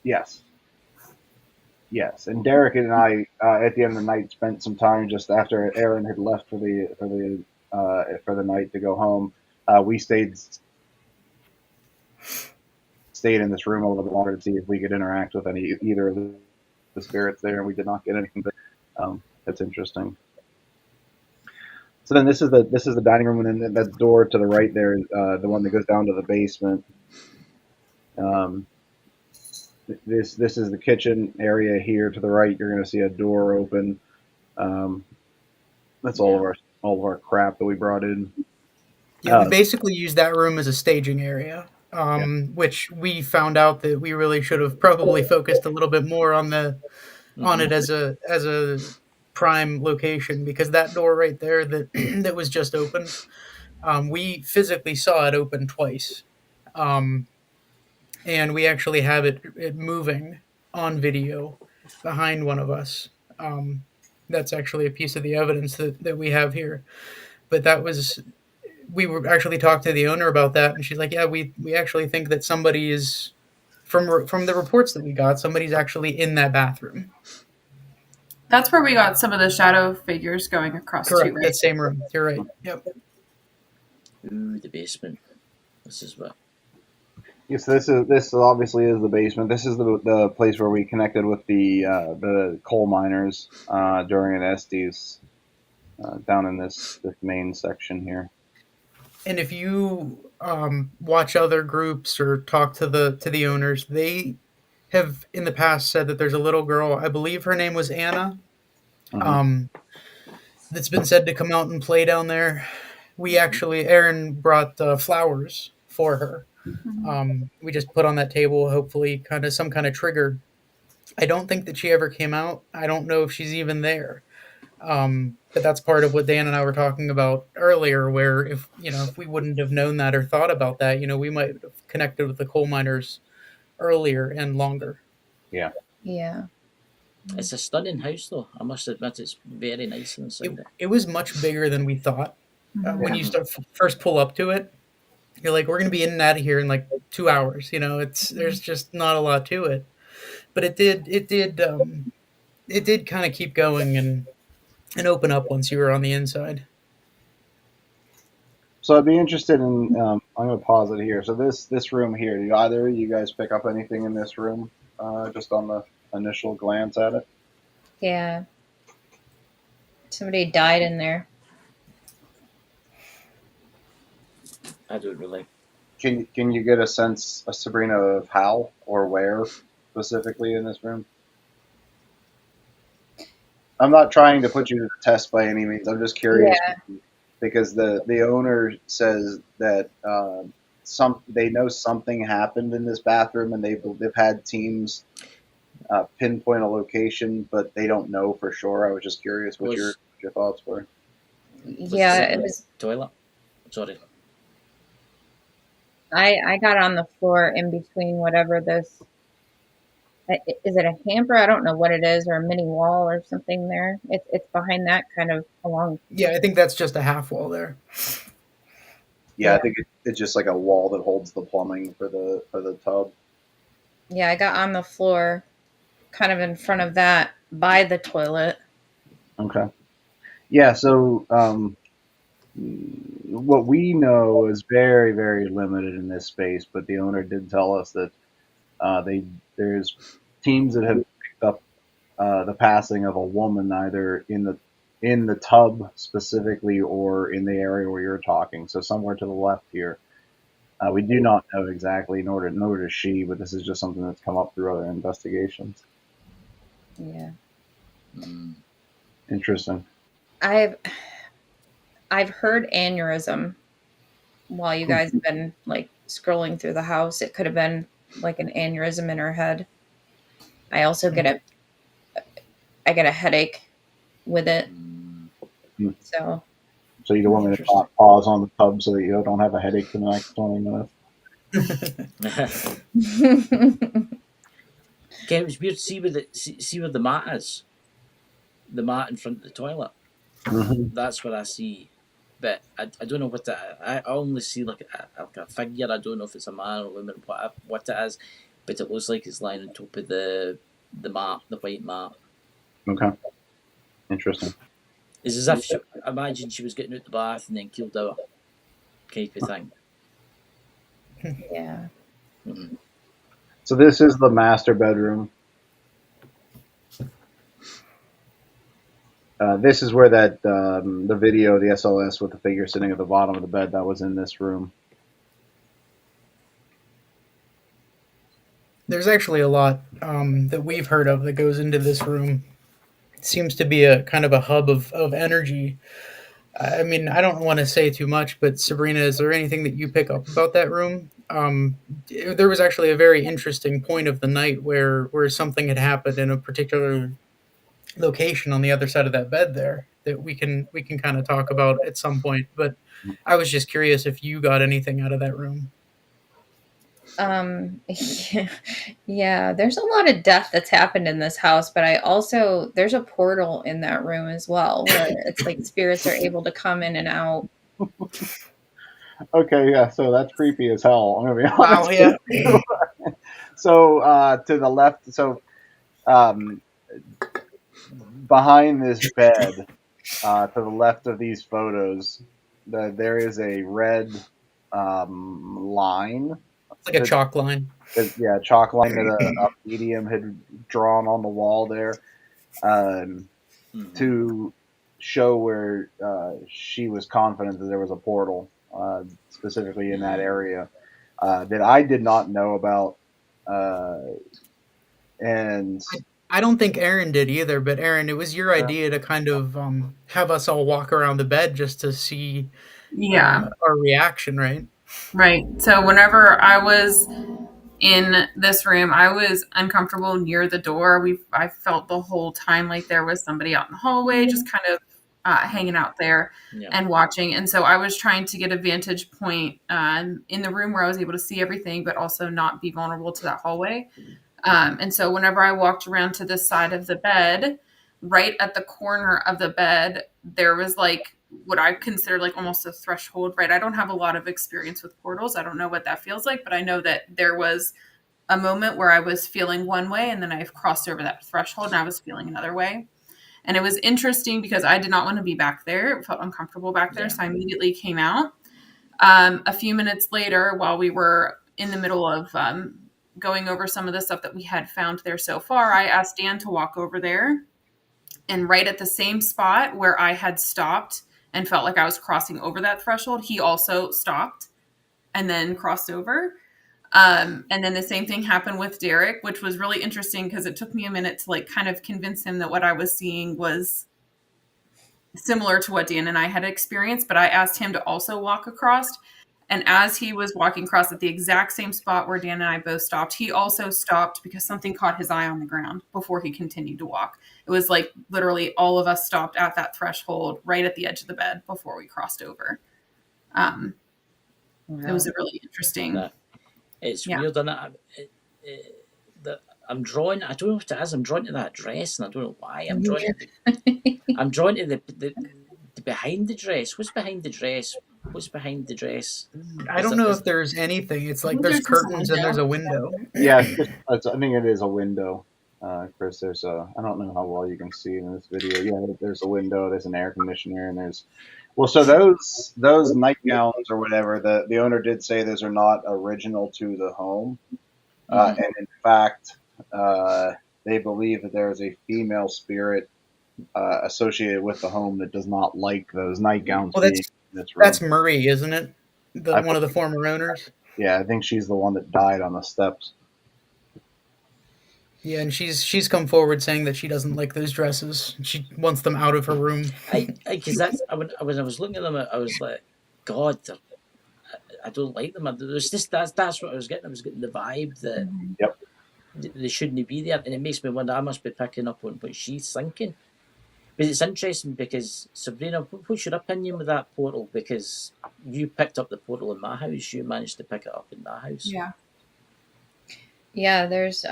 Yes. Yes, and Derek and I, at the end of the night, spent some time just after Aaron had left for the night to go home. We stayed in this room a little bit longer to see if we could interact with either of the spirits there, and we did not get anything. But that's interesting. So then this is the dining room, and then that door to the right there, the one that goes down to the basement. This is the kitchen area here to the right. You're going to see a door open. That's all of our crap that we brought in. Yeah, we basically used that room as a staging area, which we found out that we really should have probably focused a little bit more on it as a prime location, because that door right there that that was just opened, we physically saw it open twice, and we actually have it moving on video behind one of us. That's actually a piece of the evidence that we have here. But we were actually talked to the owner about that, and she's like, "Yeah, we actually think that somebody is from the reports that we got, somebody's actually in that bathroom." That's where we got some of the shadow figures going across to, Correct. right? That same room. You're right. Yep. Ooh, the basement. This is what. Yes, this obviously is the basement. This is the place where we connected with the coal miners during an Estes down in this main section here. And if you watch other groups or talk to the owners, they have in the past said that there's a little girl. I believe her name was Anna. That's been said to come out and play down there. Aaron brought flowers for her. We just put on that table, hopefully, kind of some kind of trigger. I don't think that she ever came out. I don't know if she's even there. But that's part of what Dan and I were talking about earlier, where if we wouldn't have known that or thought about that, we might have connected with the coal miners earlier and longer. Yeah. Yeah. It's a stunning house, though. I must admit, it's very nice inside. It was much bigger than we thought. When you first pull up to it, you're like, we're going to be in and out of here in like 2 hours. There's just not a lot to it, but it did kind of keep going and open up once you were on the inside. So I'd be interested in. I'm going to pause it here. So this room here. Do either of you guys pick up anything in this room? Just on the initial glance at it. Yeah. Somebody died in there. I don't really. Can you get a sense, Sabrina, of how or where specifically in this room? I'm not trying to put you to the test by any means. I'm just curious. Yeah. because the owner says that they know something happened in this bathroom, and they've had teams pinpoint a location, but they don't know for sure. I was just curious what Was your thoughts were. was Yeah, this it in the was. toilet? Sorry. I got on the floor in between whatever this is. It a hamper? I don't know what it is, or a mini wall or something there. It's behind that kind of along. Yeah, I think that's just a half wall there. Yeah, I think it's just like a wall that holds the plumbing for the tub. Yeah, I got on the floor kind of in front of that by the toilet. Okay. Yeah. So what we know is very, very limited in this space, but the owner did tell us that there's teams that have picked up the passing of a woman either in the tub specifically or in the area where you're talking. So somewhere to the left here. We do not know exactly, nor does she, but this is just something that's come up through other investigations. Yeah. Mm. Interesting. I've heard aneurysm while you guys have been like scrolling through the house. It could have been like an aneurysm in her head. I also get a headache with it. Mm. So So you don't want me to Interesting. pause on the tub so that you don't have a headache for the next 20 minutes? Okay, it was weird to see where the mat is. The mat in front of the toilet. Mm-hmm. That's what I see. But I don't know what that. I only see like a figure. I don't know if it's a man or woman, what it is. But it looks like it's lying on top of the mat, the white mat. Okay. Interesting. It's as if imagine she was getting out the bath and then killed over, type of thing. yeah. Mm-hmm. So this is the master bedroom. This is where that the video, the SLS with the figure sitting at the bottom of the bed, that was in this room. There's actually a lot that we've heard of that goes into this room. It seems to be a kind of a hub of energy. I mean, I don't want to say too much, but Sabrina, is there anything that you pick up about that room? There was actually a very interesting point of the night where something had happened in a particular location on the other side of that bed there that we can kind of talk about at some point. But I was just curious if you got anything out of that room. Yeah, yeah, there's a lot of death that's happened in this house, but there's a portal in that room as well where it's like spirits are able to come in and out. Okay, yeah, so that's creepy as hell. I'm gonna be Wow, honest yeah. with you. So to the left, so um, behind this bed, to the left of these photos, there is a red line. It's like a chalk line. Yeah, chalk line that a medium had drawn on the wall there to show where she was confident that there was a portal, specifically in that area, that I did not know about. And I don't think Aaron did either, but Aaron, it was your idea to kind of have us all walk around the bed just to see Yeah, our reaction, right? right. So whenever I was in this room, I was uncomfortable near the door. I felt the whole time like there was somebody out in the hallway, just kind of hanging out there and watching. And so I was trying to get a vantage point in the room where I was able to see everything, but also not be vulnerable to that hallway. And so whenever I walked around to the side of the bed, right at the corner of the bed, there was like what I consider like almost a threshold, right? I don't have a lot of experience with portals. I don't know what that feels like, but I know that there was a moment where I was feeling one way and then I've crossed over that threshold and I was feeling another way. And it was interesting because I did not want to be back there. It felt uncomfortable back there. So I immediately came out. A few minutes later, while we were in the middle of going over some of the stuff that we had found there so far, I asked Dan to walk over there. And right at the same spot where I had stopped and felt like I was crossing over that threshold, he also stopped and then crossed over. And then the same thing happened with Derek, which was really interesting because it took me a minute to like kind of convince him that what I was seeing was similar to what Dan and I had experienced, but I asked him to also walk across. And as he was walking across at the exact same spot where Dan and I both stopped, he also stopped because something caught his eye on the ground before he continued to walk. It was like literally all of us stopped at that threshold right at the edge of the bed before we crossed over. It was a really interesting. Nah, it's Yeah. weird, isn't it? I'm drawn. I don't know what it is. I'm drawn to that dress, and I don't know why. I'm drawn to I'm drawn to the behind the dress. What's behind the dress? What's behind the dress? I don't know if there's anything. It's like there's There's just a curtains and there's a window. Yeah, I think it is a window, Chris. There's I don't know how well you can see in this video. Yeah, there's a window. There's an air conditioner, and there's so those nightgowns or whatever. The owner did say those are not original to the home, and in fact, they believe that there is a female spirit associated with the home that does not like those nightgowns Well, being in this room. that's Murray, isn't it? One of the former owners. Yeah, I think she's the one that died on the steps. Yeah, and she's come forward saying that she doesn't like those dresses. She wants them out of her room. Because that's when I was looking at them, I was like, God, I don't like them. There's just that's what I was getting. I was getting the vibe that Yep. they shouldn't be there, and it makes me wonder. I must be picking up on what she's thinking. But it's interesting because Sabrina, what's your opinion with that portal? Because you picked up the portal in my house, you managed to pick it up in my house. Yeah. Yeah, there's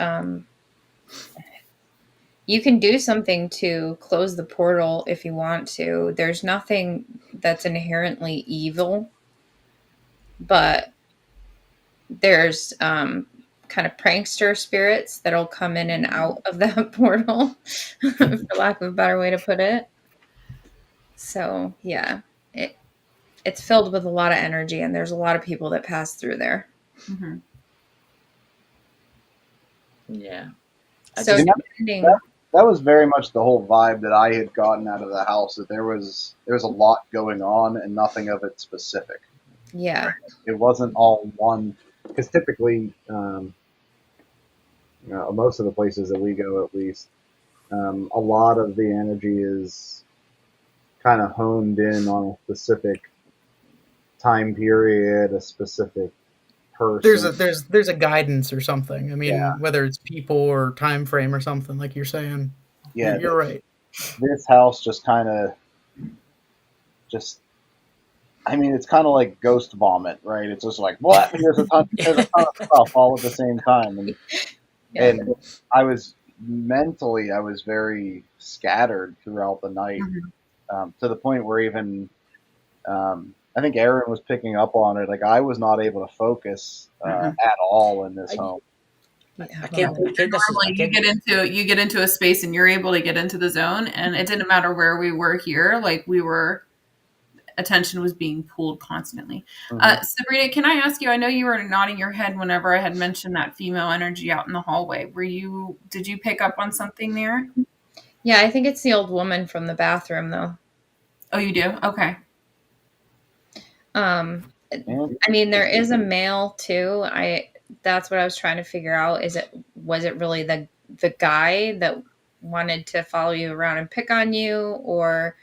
you can do something to close the portal if you want to. There's nothing that's inherently evil, but there's kind of prankster spirits that'll come in and out of that portal, for lack of a better way to put it. So yeah, it's filled with a lot of energy, and there's a lot of people that pass through there. Mm-hmm. Yeah. So depending, that was very much the whole vibe that I had gotten out of the house. That there was a lot going on and nothing of it specific. yeah, It wasn't all one. Because typically, most of the places that we go, at least, a lot of the energy is kind of honed in on a specific time period, a specific person. There's a guidance or something. I mean, Yeah. whether it's people or time frame or something, like you're saying. Yeah, you're right. This house just kind of I mean, it's kind of like ghost vomit, right? It's just like, what? There's a ton of stuff all at the same time. And I was very scattered throughout the night, to the point where even, I think Aaron was picking up on it. Like, I was not able to focus at all in this home. Normally, you get into a space and you're able to get into the zone, and it didn't matter where we were here. Like attention was being pulled constantly. Sabrina, can I ask you? I know you were nodding your head whenever I had mentioned that female energy out in the hallway. Did you pick up on something there? Yeah, I think it's the old woman from the bathroom, though. Oh, you do? Okay. I mean, there is a male too. That's what I was trying to figure out. Was it really the guy that wanted to follow you around and pick on you, or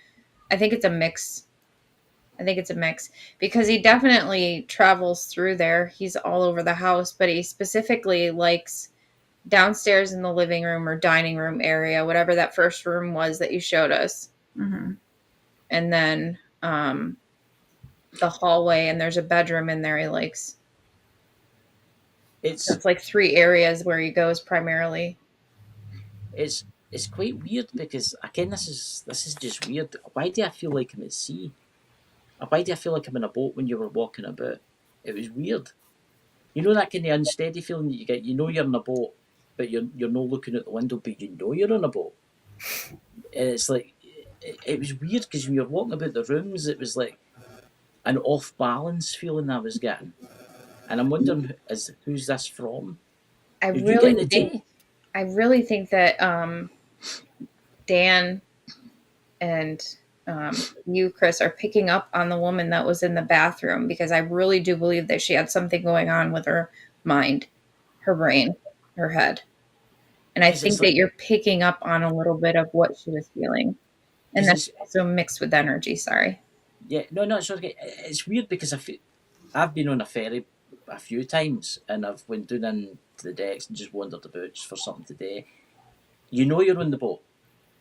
I think it's a mix. Because he definitely travels through there. He's all over the house, but he specifically likes downstairs in the living room or dining room area, whatever that first room was that you showed us. Mm-hmm. And then the hallway, and there's a bedroom in there he likes. It's like 3 areas where he goes primarily. It's quite weird because, again, this is just weird. Why do I feel like I'm at sea? Why do I feel like I'm in a boat when you were walking about? It was weird. You know that kind of unsteady feeling that you get? You know you're in a boat, but you're not looking out the window, but you know you're in a boat. And it's like, it was weird because when you're walking about the rooms, it was like an off-balance feeling I was getting. And I'm wondering, who's this from? I really think that Dan and you, Chris, are picking up on the woman that was in the bathroom, because I really do believe that she had something going on with her mind, her brain, her head. And I think that you're picking up on a little bit of what she was feeling. And because that's also mixed with energy. Sorry. no, it's okay. It's weird because I've been on a ferry a few times and I've went down into the decks and just wandered about just for something today. You know you're on the boat,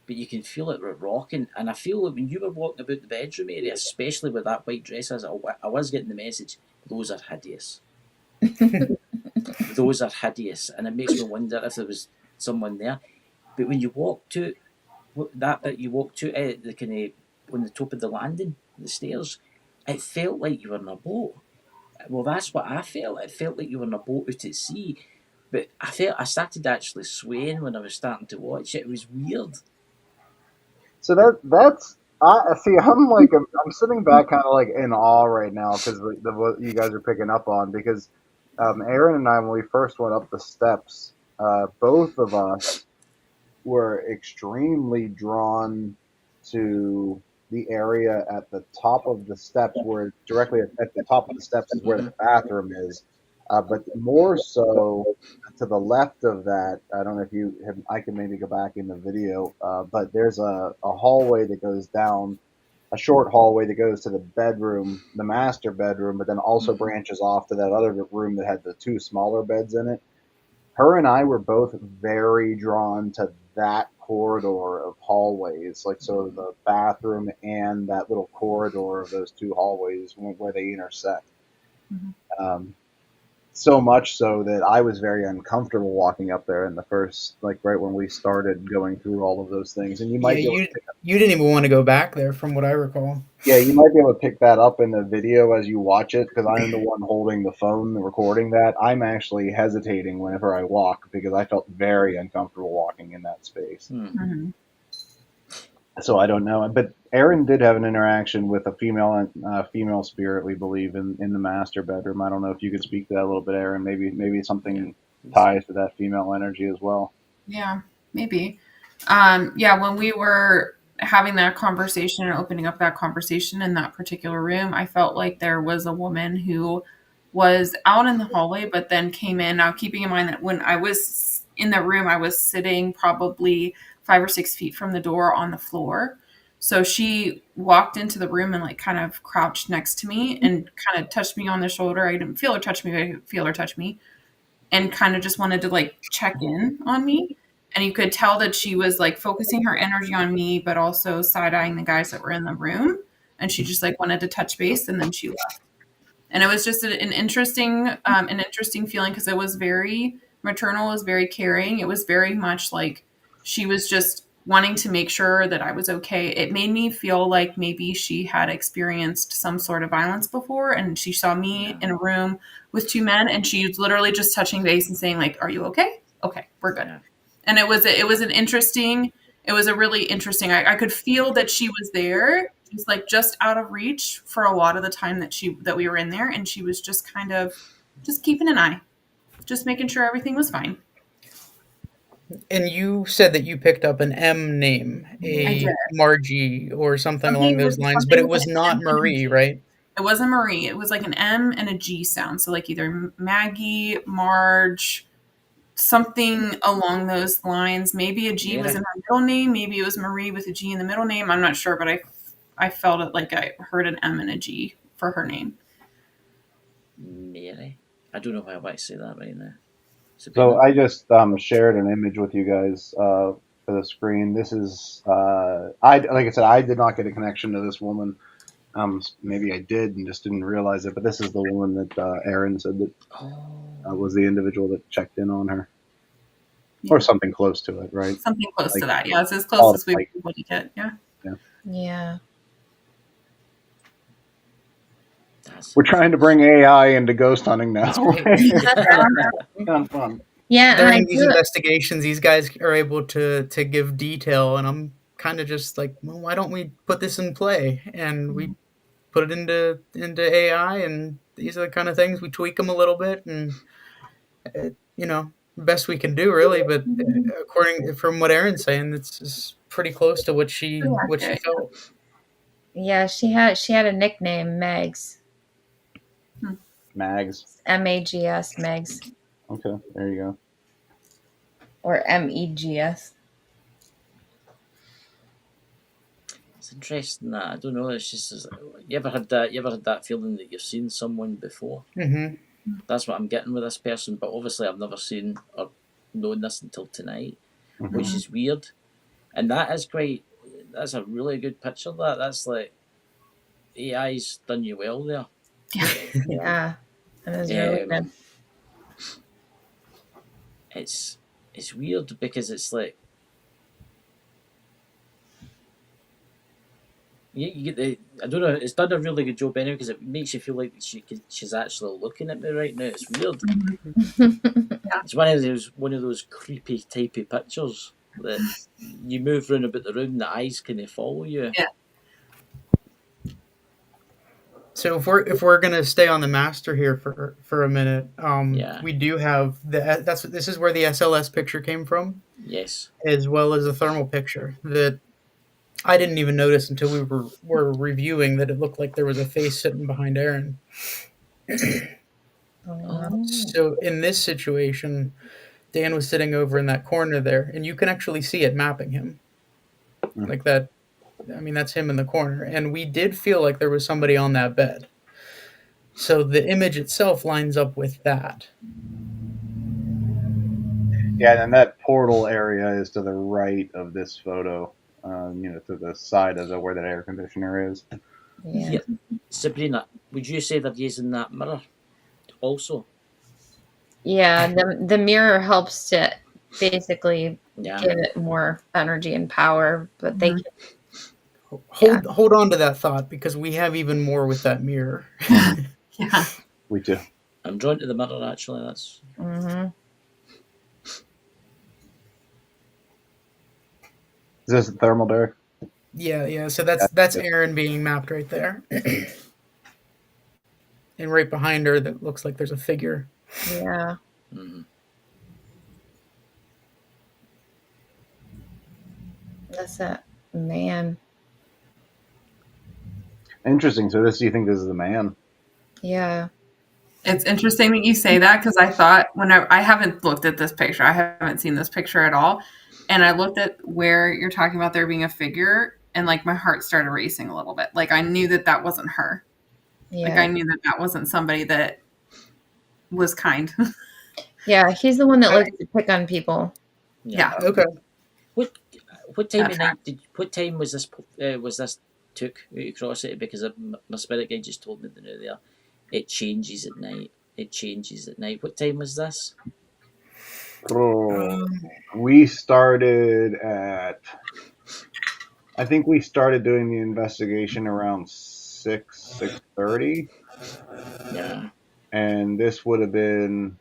but you can feel it rocking. And I feel like when you were walking about the bedroom area, especially with that white dress, I was getting the message, those are hideous. Those are hideous. And it makes me wonder if there was someone there. But when you walk to that bit, you walk to the kind of on the top of the landing, the stairs, it felt like you were in a boat. Well, that's what I felt. It felt like you were in a boat out at sea. But I started actually swaying when I was starting to watch it. It was weird. So that's I see. I'm sitting back kind of like in awe right now because what you guys are picking up on because Aaron and I when we first went up the steps, both of us were extremely drawn to the area at the top of the steps, where directly at the top of the steps is where the bathroom is. But more so to the left of that, I don't know if you have, I can maybe go back in the video, but there's a hallway that goes down, a short hallway that goes to the bedroom, the master bedroom, but then also branches off to that other room that had the two smaller beds in it. Her and I were both very drawn to that corridor of hallways, like so the bathroom and that little corridor of those two hallways where they intersect. Um, so much so that I was very uncomfortable walking up there in the first, like right when we started going through all of those things. And you might be able to you didn't even want to go back there, from what I recall. yeah, you might be able to pick that up in the video as you watch it because I'm the one holding the phone recording that. I'm actually hesitating whenever I walk because I felt very uncomfortable walking in that space. Mm-hmm. So I don't know, but Aaron did have an interaction with a female spirit, we believe, in the master bedroom. I don't know if you could speak to that a little bit, Aaron. Maybe something ties to that female energy as well. Yeah, maybe. Yeah, when we were having that conversation and opening up that conversation in that particular room, I felt like there was a woman who was out in the hallway, but then came in. Now, keeping in mind that when I was in the room, I was sitting probably 5 or 6 feet from the door on the floor. So she walked into the room and like kind of crouched next to me and kind of touched me on the shoulder. I didn't feel her touch me, but I could feel her touch me and kind of just wanted to like check in on me. And you could tell that she was like focusing her energy on me, but also side eyeing the guys that were in the room. And she just like wanted to touch base and then she left. And it was just an interesting feeling because it was very maternal, it was very caring. It was very much like she was just wanting to make sure that I was okay. It made me feel like maybe she had experienced some sort of violence before and she saw me in a room with two men and she was literally just touching base and saying like, "Are you okay? Okay, we're good." And it was a really interesting. I could feel that she was there. She was like just out of reach for a lot of the time that we were in there, and she was just kind of just keeping an eye, just making sure everything was fine. And you said that you picked up an M name, I a did. Margie or something along those lines, but it was not Marie, right? It wasn't Marie. It was like an M and a G sound. So like either Maggie, Marge, something along those lines. Maybe a G was in her middle name. Maybe it was Marie with a G in the middle name. I'm not sure, but I felt it like I heard an M and a G for her name. Mary. I don't know why I want to say that right now. So I just shared an image with you guys for the screen. This is like I said, I did not get a connection to this woman. Maybe I did and just didn't realize it. But this is the woman that Aaron said that was the individual that checked in on her, or something close to it, right? Something close Like, to that. Yeah, it's as close as we like, would get. Yeah. Yeah. We're trying to bring AI into ghost hunting now. Fun. Yeah, During these investigations, these guys are able to give detail, and I'm kind of just like, well, why don't we put this in play? And we put it into AI, and these are the kind of things we tweak them a little bit, and best we can do, really. But according from what Aaron's saying, it's pretty close to what she felt. Yeah, she had a nickname, Megs. Mags. Mags, Megs. Okay, there you go. Or Megs. interesting. That I don't know. It's just you ever had that? You ever had that feeling that you've seen someone before? Mm-hmm. That's what I'm getting with this person. But obviously, I've never seen or known this until tonight, which Mhm. is weird. And that is quite. That's a really good picture. That's like AI's done you well there. Yeah, that is really good. It's weird because it's like you get the. I don't know. It's done a really good job anyway because it makes you feel like she's actually looking at me right now. It's weird. It's one of those creepy typey pictures that you move round about the room, the eyes kind of follow you. Yeah. So if we're gonna stay on the master here for a minute, Yeah. we do have this is where the SLS picture came from, Yes. as well as a thermal picture that I didn't even notice until we were reviewing that it looked like there was a face sitting behind Aaron. Oh. So in this situation, Dan was sitting over in that corner there, and you can actually see it mapping him like that. I mean, that's him in the corner, and we did feel like there was somebody on that bed. So the image itself lines up with that. Yeah, and that portal area is to the right of this photo. To the side of where that air conditioner is. Yeah. Sabrina, would you say they're using that mirror also? Yeah, the mirror helps to basically Yeah. give it more energy and power, but they can, Hold on to that thought because we have even more with that mirror. Yeah. We do. I'm drawn to the mirror actually. That's mhm. Is this a thermal, Derek? Yeah. So that's Aaron being mapped right there, and right behind her, that looks like there's a figure. Yeah. mhm. That's a man. Interesting. So you think this is the man? Yeah. It's interesting that you say that because I thought I haven't looked at this picture. I haven't seen this picture at all. And I looked at where you're talking about there being a figure and like my heart started racing a little bit. Like I knew that wasn't her. Like Yeah. I knew that wasn't somebody that was kind. Yeah, he's the one that likes to pick on people. Yeah. Okay. What time That of night what time was this took across it? Because my spirit guide just told me the new there. It changes at night. It changes at night. What time was this? Oh, we started at. I think we started doing the investigation around 6:30, Yeah. and this would have been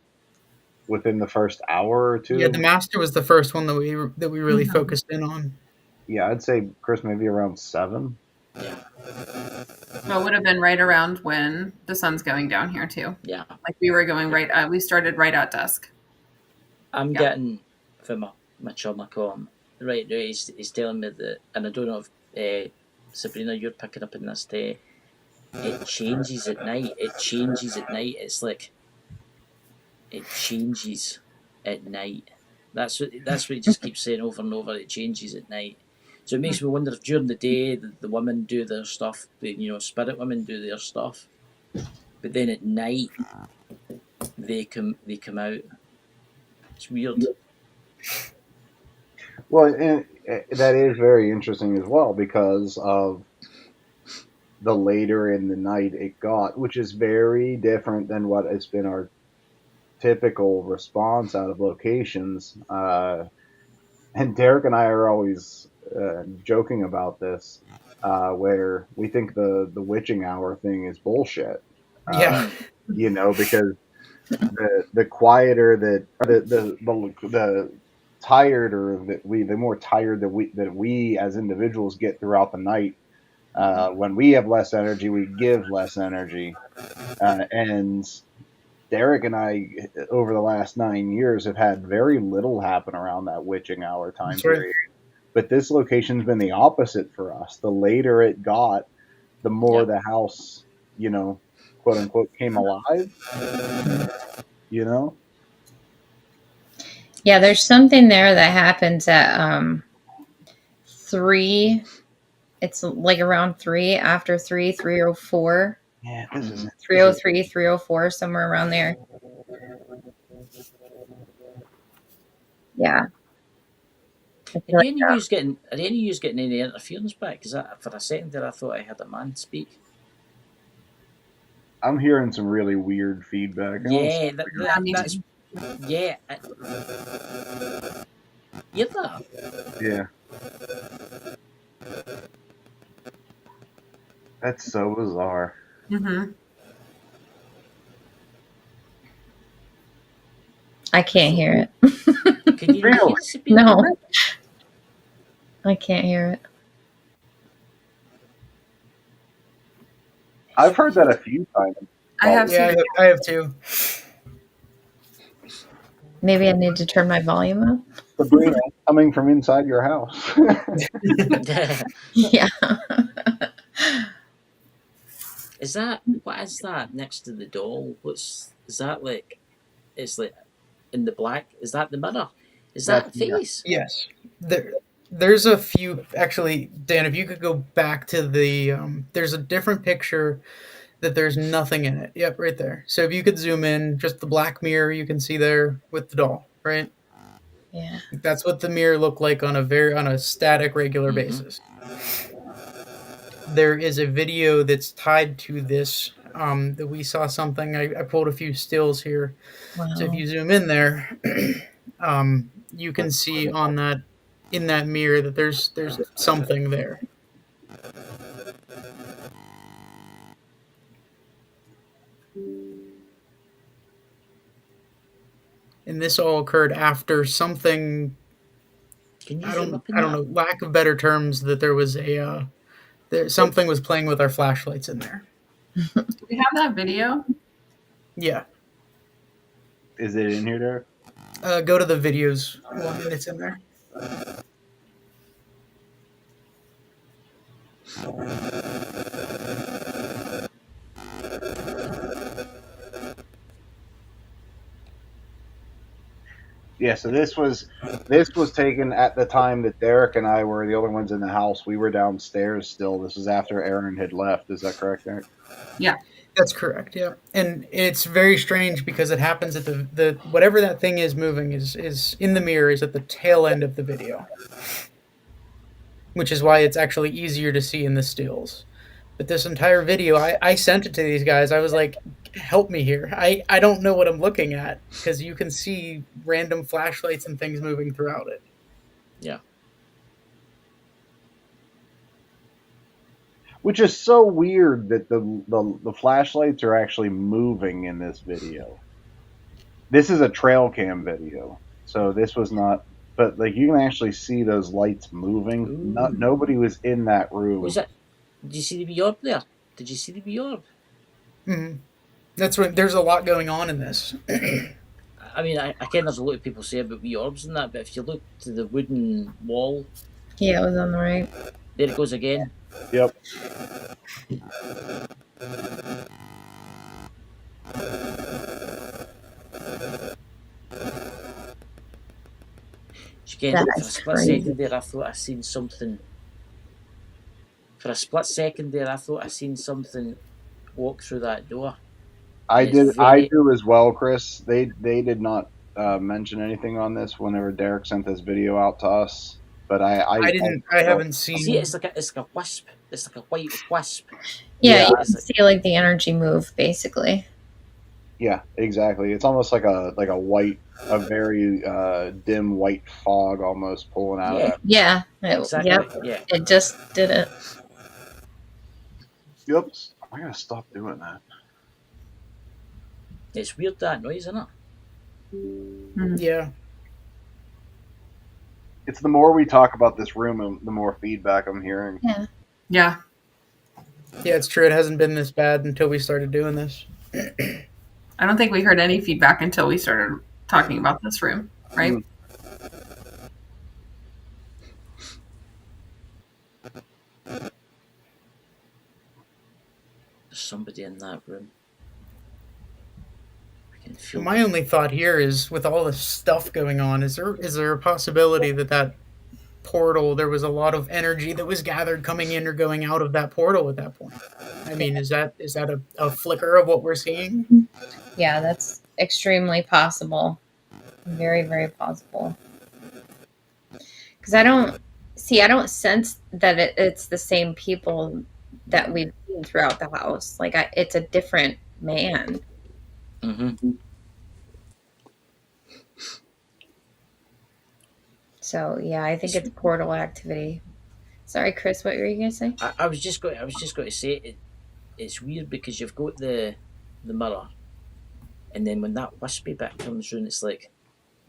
within the first hour or two. Yeah, the master was the first one that we really focused in on. Yeah, I'd say Chris maybe around 7. Yeah. So it would have been right around when the sun's going down here too. Yeah. Like we were going we started right at dusk. I'm getting from my chum I call him right now. He's telling me that, and I don't know if Sabrina you're picking up in this day. It changes at night. It changes at night. It's like it changes at night. That's what he just keeps saying over and over. It changes at night. So it makes me wonder if during the day the women do their stuff, the spirit women do their stuff, but then at night they come out. It's weird. Well, and that is very interesting as well because of the later in the night it got, which is very different than what has been our typical response out of locations. And Derek and I are always joking about this, where we think the witching hour thing is bullshit. Yeah. Because the quieter the tired the more tired that we as individuals get throughout the night. When we have less energy, we give less energy, and Derek and I, over the last 9 years, have had very little happen around that witching hour time That's right. period. But this location's been the opposite for us. The later it got, the more the house, quote unquote, came alive. Yeah, there's something there that happens at 3 It's like around 3, after 3, 304, Yeah, this is 303, 304, somewhere around there. Yeah. I feel like Are any of you getting any interference back? Because for a second there, I thought I heard a man speak. I'm hearing some really weird feedback. Yeah, Yeah, me that's too. yeah. You're there. Yeah, that's so bizarre. Mm-hmm. I can't hear it. Can you hear Really? the speaker? No. I can't hear it. I've heard that a few times. I have Yeah, to. I have too. Maybe I need to turn my volume up. Sabrina, coming from inside your house. Yeah. Is that what is that next to the doll? Is that like? It's like in the black. Is that the mirror? Is that a That's yeah. face? Yes. There's a few actually, Dan. If you could go back to the, there's a different picture that there's nothing in it. Yep, right there. So if you could zoom in, just the black mirror you can see there with the doll, right? Yeah. That's what the mirror looked like on a static regular basis. There is a video that's tied to this. That we saw something. I pulled a few stills here. Wow. So if you zoom in there, you can see on that in that mirror that there's something there. And this all occurred after something. Can you I zoom don't up in I don't that? know. Lack of better terms, that there was something was playing with our flashlights in there. Do we have that video? Yeah. Is it in here, Derek? Go to the videos one, and it's in there. Yeah, so this was taken at the time that Derek and I were the only ones in the house. We were downstairs still. This was after Aaron had left. Is that correct, Derek? Yeah. That's correct. Yeah, and it's very strange because it happens at the whatever that thing is moving is in the mirror is at the tail end of the video, which is why it's actually easier to see in the stills. But this entire video, I sent it to these guys. I was like, help me here. I don't know what I'm looking at, because you can see random flashlights and things moving throughout it. Yeah. Which is so weird that the flashlights are actually moving in this video. This is a trail cam video, so this was not. But like you can actually see those lights moving. Nobody was in that room. Was that? Did you see the wee orb there? Did you see the wee orb? Mm-hmm. That's what. There's a lot going on in this. I mean, I can. There's a lot of people say about wee orbs and that, but if you look to the wooden wall, Yeah, it was on the right. there it goes again. Yep. Again, That for a is split crazy. second there, I thought I seen something. For a split second there, I thought I seen something walk through that door. I It's did. very- I do as well, Chris. They did not mention anything on this whenever Derek sent this video out to us. But I didn't. I haven't See, seen. it's like a wisp. It's like a white wisp. Yeah, Yeah, you it's can see like the energy move, basically. Yeah, exactly. It's almost like a white, a very dim white fog almost pulling out of Yeah. that. Yeah. Exactly. Yep. Yeah. It just did it. Yep. I gotta stop doing that. It's weird that noise, isn't it? Yeah. It's the more we talk about this room, the more feedback I'm hearing. Yeah. Yeah. Yeah, it's true. It hasn't been this bad until we started doing this. I don't think we heard any feedback until we started talking about this room, right? Mm. There's somebody in that room. I can feel. My only thought here is, with all this stuff going on, is there a possibility that portal, there was a lot of energy that was gathered coming in or going out of that portal at that point. I mean, is that a flicker of what we're seeing? Yeah, that's extremely possible. Very, very possible. Because I don't sense that it's the same people that we've seen throughout the house. Like, it's a different man. Mm-hmm. So, yeah, I think it's portal activity. Sorry, Chris, what were you going to say? I was just going to say it's weird because you've got the mirror, and then when that wispy bit comes through, it's like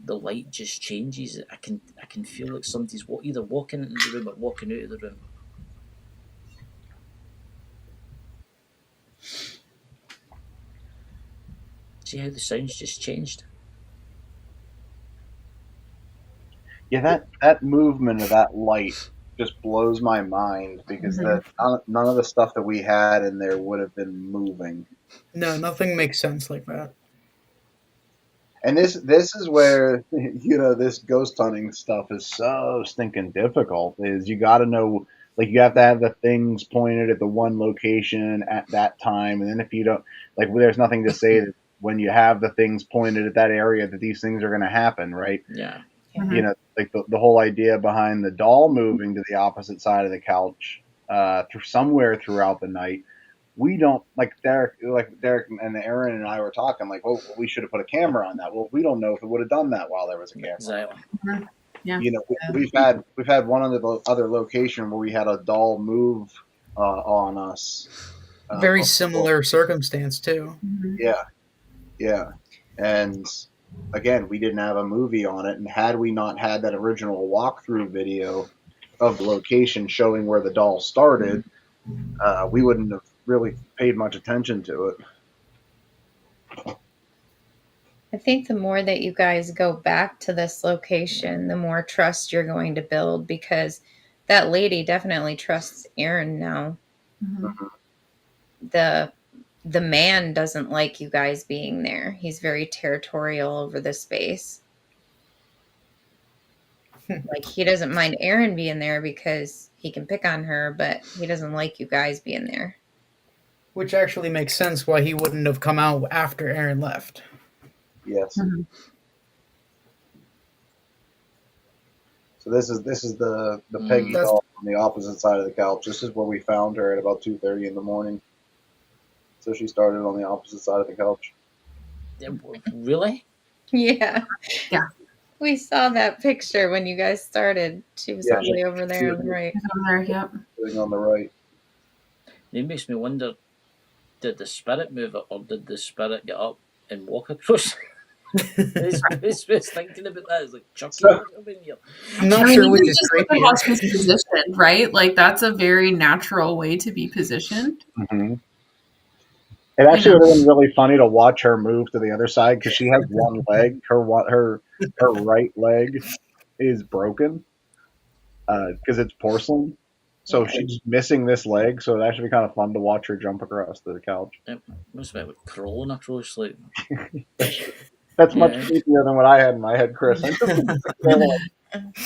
the light just changes. I can feel like somebody's either walking into the room or walking out of the room. See how the sounds just changed? Yeah, that movement of that light just blows my mind because none of the stuff that we had in there would have been moving. No, nothing makes sense like that. And this is where this ghost hunting stuff is so stinking difficult. Is you got to know, like, you have to have the things pointed at the one location at that time, and then if you don't, like, there's nothing to say that when you have the things pointed at that area that these things are going to happen, right? Yeah. Like the whole idea behind the doll moving to the opposite side of the couch through somewhere throughout the night. We don't like Derek and Aaron and I were talking like, well, we should have put a camera on that. Well, we don't know if it would have done that while there was a camera. Exactly. Yeah. We've had one other location where we had a doll move on us. Very similar circumstance too. Yeah, and again, we didn't have a movie on it, and had we not had that original walkthrough video of the location showing where the doll started, we wouldn't have really paid much attention to it. I think the more that you guys go back to this location, the more trust you're going to build because that lady definitely trusts Aaron now. Mm-hmm. The man doesn't like you guys being there. He's very territorial over the space. Like, he doesn't mind Aaron being there because he can pick on her, but he doesn't like you guys being there. Which actually makes sense why he wouldn't have come out after Aaron left. Yes. Mm-hmm. So this is the Peggy doll on the opposite side of the couch. This is where we found her at about 2:30 in the morning. So she started on the opposite side of the couch. Yeah, really? Yeah. Yeah. We saw that picture when you guys started. She was all the way over there on the right. Yep. Sitting on the right. It makes me wonder, did the spirit move it or did the spirit get up and walk across? It's thinking about that. It's like Chucky over here. I'm not sure which is just look at how she's positioned, right? Like, that's a very natural way to be positioned. Mm-hmm. It actually would have been really funny to watch her move to the other side because she has one leg. Her right leg is broken because it's porcelain. So she's missing this leg. So it'd actually be kind of fun to watch her jump across the couch. It must have been like crawling across, like. That's much creepier than what I had in my head, Chris. I just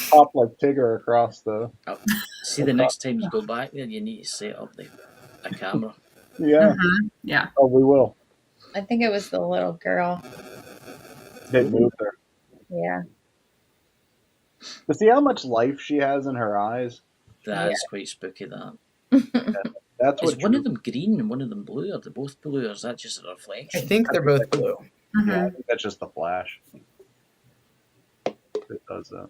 pop like Tigger across the. See, the next time you go back there, you need to set up a camera. Yeah. Mm-hmm. Yeah. Oh, we will. I think it was the little girl. They moved her. Yeah. But see how much life she has in her eyes? That's quite spooky, that. That's what. Is one of them green and one of them blue? Are they both blue, or is that just a reflection? I think they're both blue. Mm-hmm. Yeah, I think that's just the flash. It does that.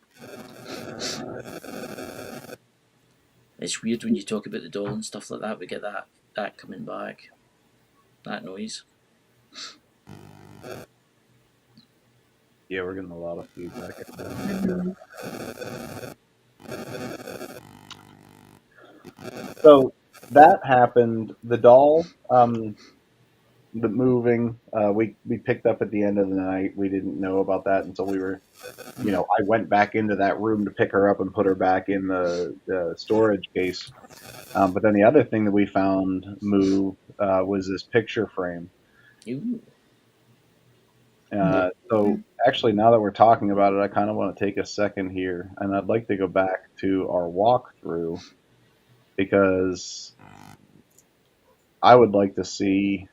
It's weird when you talk about the doll and stuff like that. We get that coming back. That noise. Yeah, we're getting a lot of feedback. So that happened. The doll, the moving, we picked up at the end of the night. We didn't know about that until we were, I went back into that room to pick her up and put her back in the storage case. But then the other thing that we found move was this picture frame. Ooh. So actually, now that we're talking about it, I kind of want to take a second here, and I'd like to go back to our walkthrough because I would like to see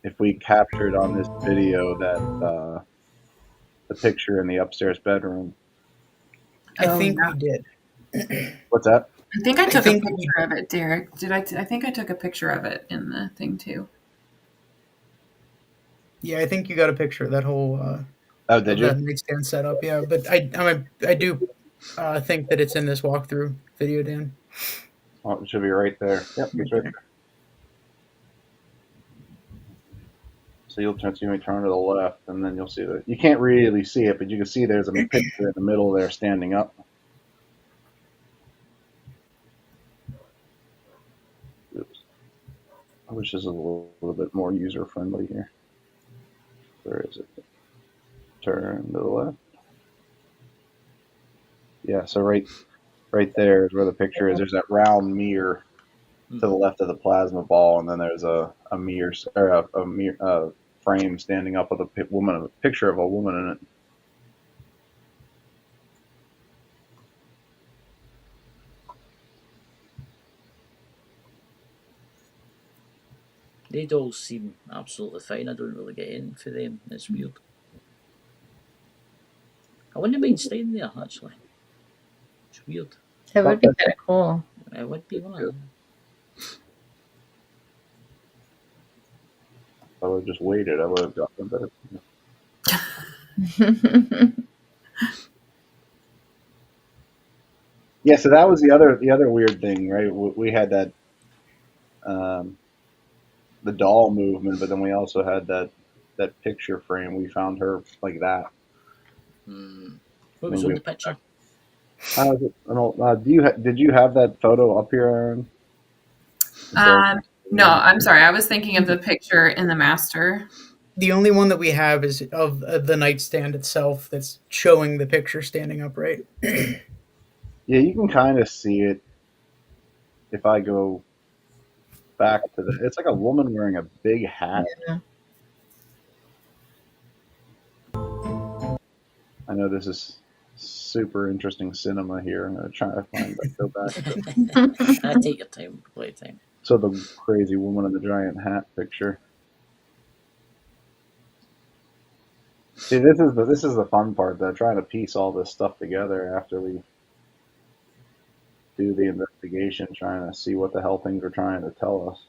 if we captured on this video that the picture in the upstairs bedroom. I Oh, think yeah. we did. What's that? I think I took think a picture of it, Derek. Did I? I think I took a picture of it in the thing too. Yeah, I think you got a picture of that whole Oh, did of that you? nightstand setup. Yeah, but I do think that it's in this walkthrough video, Dan. Oh, it should be right there. Yep, it's right there. So you may turn to the left, and then you'll see that you can't really see it, but you can see there's a picture in the middle there standing up. Oops. I wish this was a little bit more user friendly here. Where is it? Turn to the left. Yeah, so right there is where the picture is. There's that round mirror to the left of the plasma ball, and then there's a mirror or a mirror frame standing up with a picture of a woman in it. They all seem absolutely fine. I don't really get in for them. It's weird. I wouldn't mind staying there, actually. It's weird. That would be kind of cool. It would be, wouldn't it? I would have just waited. I would have gotten better. Yeah, so that was the other weird thing, right? We had that the doll movement, but then we also had that picture frame. We found her like that. What was on the picture? Did you have that photo up here, Aaron? No, I'm sorry. I was thinking of the picture in the master. The only one that we have is of the nightstand itself that's showing the picture standing upright. Yeah, you can kind of see it if I go back to the. It's like a woman wearing a big hat. Yeah. I know this is super interesting cinema here. I'm gonna try to go back. I take your time, playtime. So the crazy woman in the giant hat picture. See, this is the fun part. Though, trying to piece all this stuff together after we do the investigation, trying to see what the hell things are trying to tell us.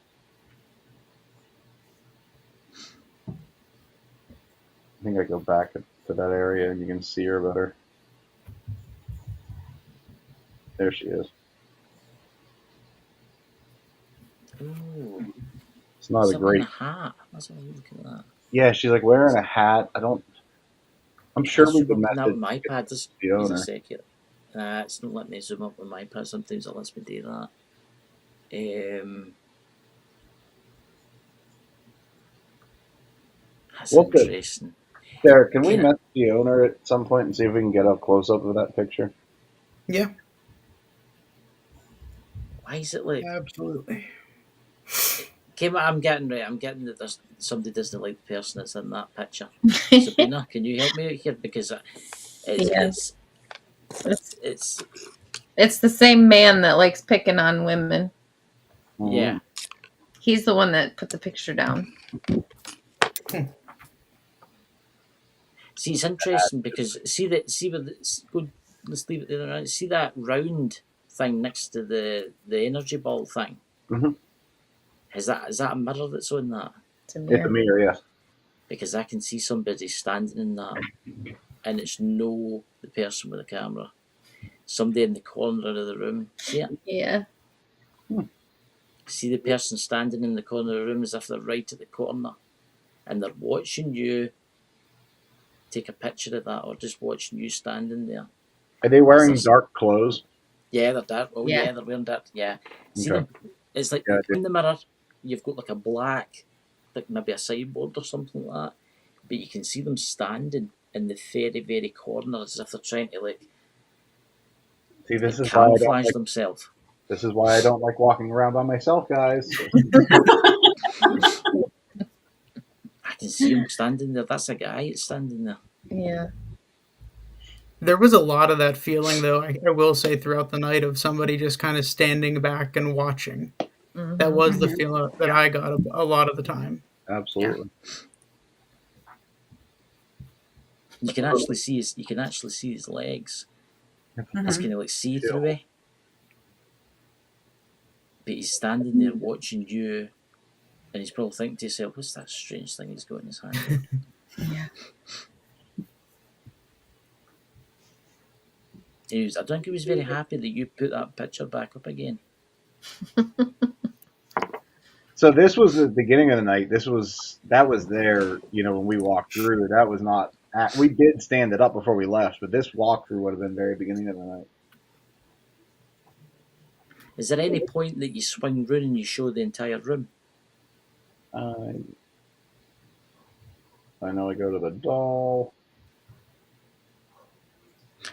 I think I go back to that area and you can see her better. There she is. Ooh, It's not a great hat. That's what I'm looking at. Yeah, she's like wearing a hat. I'm sure we can zoom up message with my iPad. Just the owner. a second. It's not letting me zoom up with my iPad. Sometimes it lets me do that. That's interesting. Derek, can we message the owner at some point and see if we can get a close up of that picture? Yeah. Why is it like? Absolutely. Okay, I'm getting that somebody doesn't like the person that's in that picture. Sabrina, can you help me out here because it's the same man that likes picking on women. Yeah. He's the one that put the picture down. See, it's interesting because let's leave it there. See that round thing next to the energy ball thing. Mm-hmm. Is that a mirror that's on that? It's a mirror. It's a mirror, yes. Because I can see somebody standing in that, and it's no the person with the camera. Somebody in the corner of the room. See it? Yeah. See the person standing in the corner of the room as if they're right at the corner, and they're watching you take a picture of that, or just watching you standing there. Are they wearing dark clothes? Yeah, they're dark. Oh yeah, they're wearing dark. Yeah. See them? It's like in the mirror, you've got like a black, like maybe a sideboard or something like that, but you can see them standing in the very, very corner as if they're trying to like. See, this is camouflage themselves. This is why I don't like walking around by myself, guys. I can see see him standing there. That's a guy that's standing there. Yeah. There was a lot of that feeling, though, I will say, throughout the night of somebody just kind of standing back and watching. That was the feeling that I got a lot of the time. Absolutely. You can actually see his legs. It's kind of like see through. But he's standing there watching you, and he's probably thinking to himself, "What's that strange thing he's got in his hand?" Yeah. I think he was very happy that you put that picture back up again. So this was the beginning of the night. That was there, when we walked through. That was not. We did stand it up before we left, but this walkthrough would have been very beginning of the night. Is there any point that you swing round and you show the entire room? I know I go to the doll.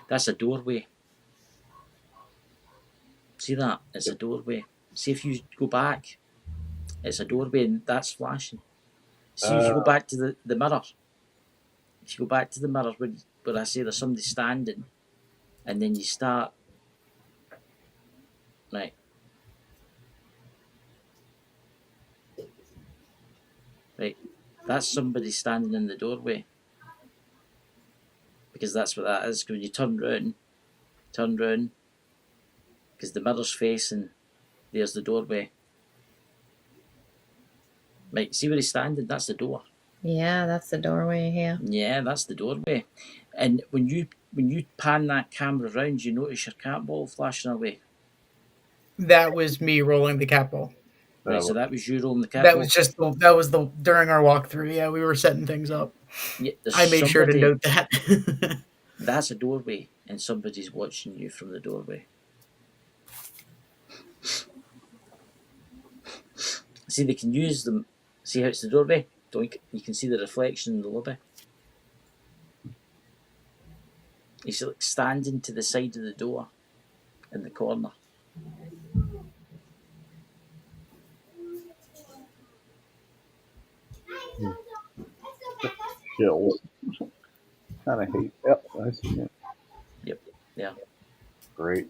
That's a doorway. See that? It's a doorway. See if you go back, it's a doorway and that's flashing. See if you go back to the mirror. If you go back to the mirror where I say there's somebody standing, and then you start, right. Right, that's somebody standing in the doorway. Because that's what that is. When you turn round, because the mirror's facing, there's the doorway. Right, see where he's standing? That's the door. Yeah, that's the doorway. Yeah. Yeah, that's the doorway. And when you pan that camera around, you notice your cat ball flashing away. That was me rolling the cat ball. Right, so that was you rolling the cat That ball. was during our walkthrough. Yeah, we were setting things up. Yeah, I made sure to note that. That's a doorway, and somebody's watching you from the doorway. See, they can use them. See how it's the doorway? You can see the reflection in the lobby. He's like standing to the side of the door in the corner. Chill. Kind of hate. Yep, I see it. Yep. Yeah. Great.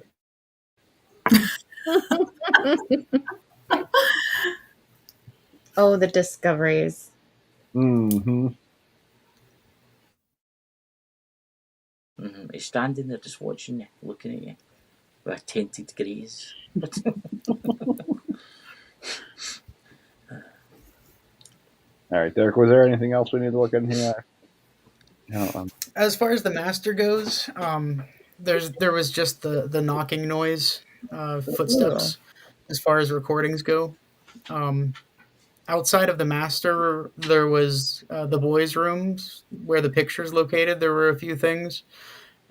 Oh, the discoveries. Mm-hmm. He's standing there just watching you, looking at you with a tinted gaze. All right, Derek, was there anything else we need to look in here? No, As far as the master goes, there was just the knocking noise, footsteps. As far as recordings go, outside of the master, there was the boys' rooms where the picture's located. There were a few things,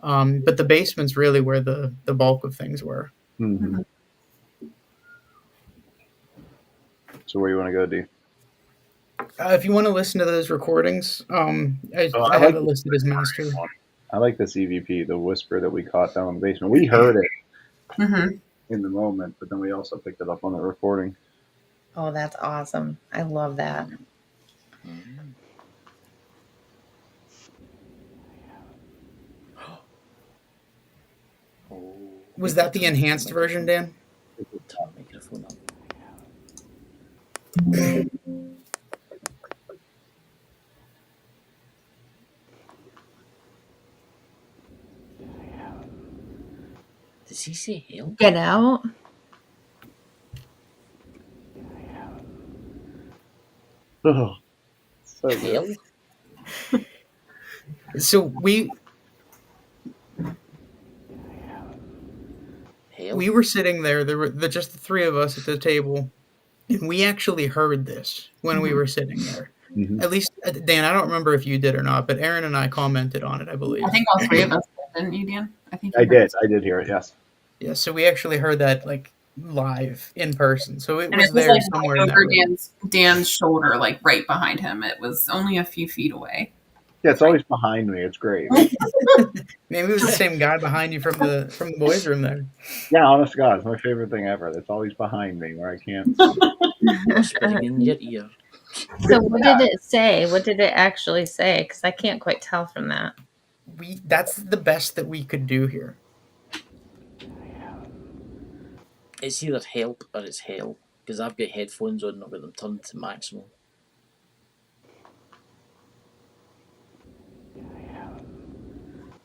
but the basement's really where the bulk of things were. mm-hmm. So where you want to go, D? If you want to listen to those recordings, I I have like it listed as master. I like this EVP, the whisper that we caught down in the basement. We heard it in the moment, but then we also picked it up on the recording. Oh, that's awesome. I love that. Was that the enhanced version, Dan? Turn the microphone up. Does he say hell? Get out. Oh, so Hell? So Hell? we were sitting there. There were just the three of us at the table, and we actually heard this when we were sitting there. Mhm. At least, Dan, I don't remember if you did or not, but Aaron and I commented on it, I believe. I think all three of us did, didn't you, Dan? I think I you heard did hear it. Yes. Yeah, so we actually heard that like live in person. So it And was it was there like somewhere right in that over room. Dan's shoulder, like right behind him. It was only a few feet away. Yeah, it's always behind me. It's great. Maybe it was the same guy behind you from the boys' room there. Yeah, honest to God, it's my favorite thing ever. It's always behind me where I can't. Whispering in your ear. So what did it say? What did it actually say? Because I can't quite tell from that. That's the best that we could do here. It's either help or it's hell, because I've got headphones on and I've got them turned to maximum.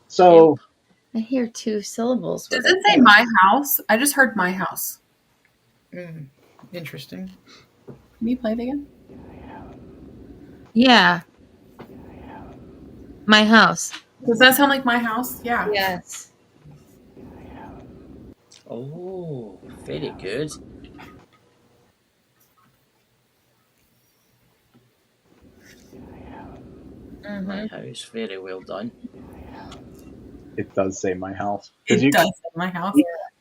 So I hear 2 syllables. Does with it say my house? I just heard my house. Interesting. Can you play it again? Yeah. My house. Does that sound like my house? Yeah. Yes. Oh, very good. My house, very well done. it does say my house. 'Cause It does say my house.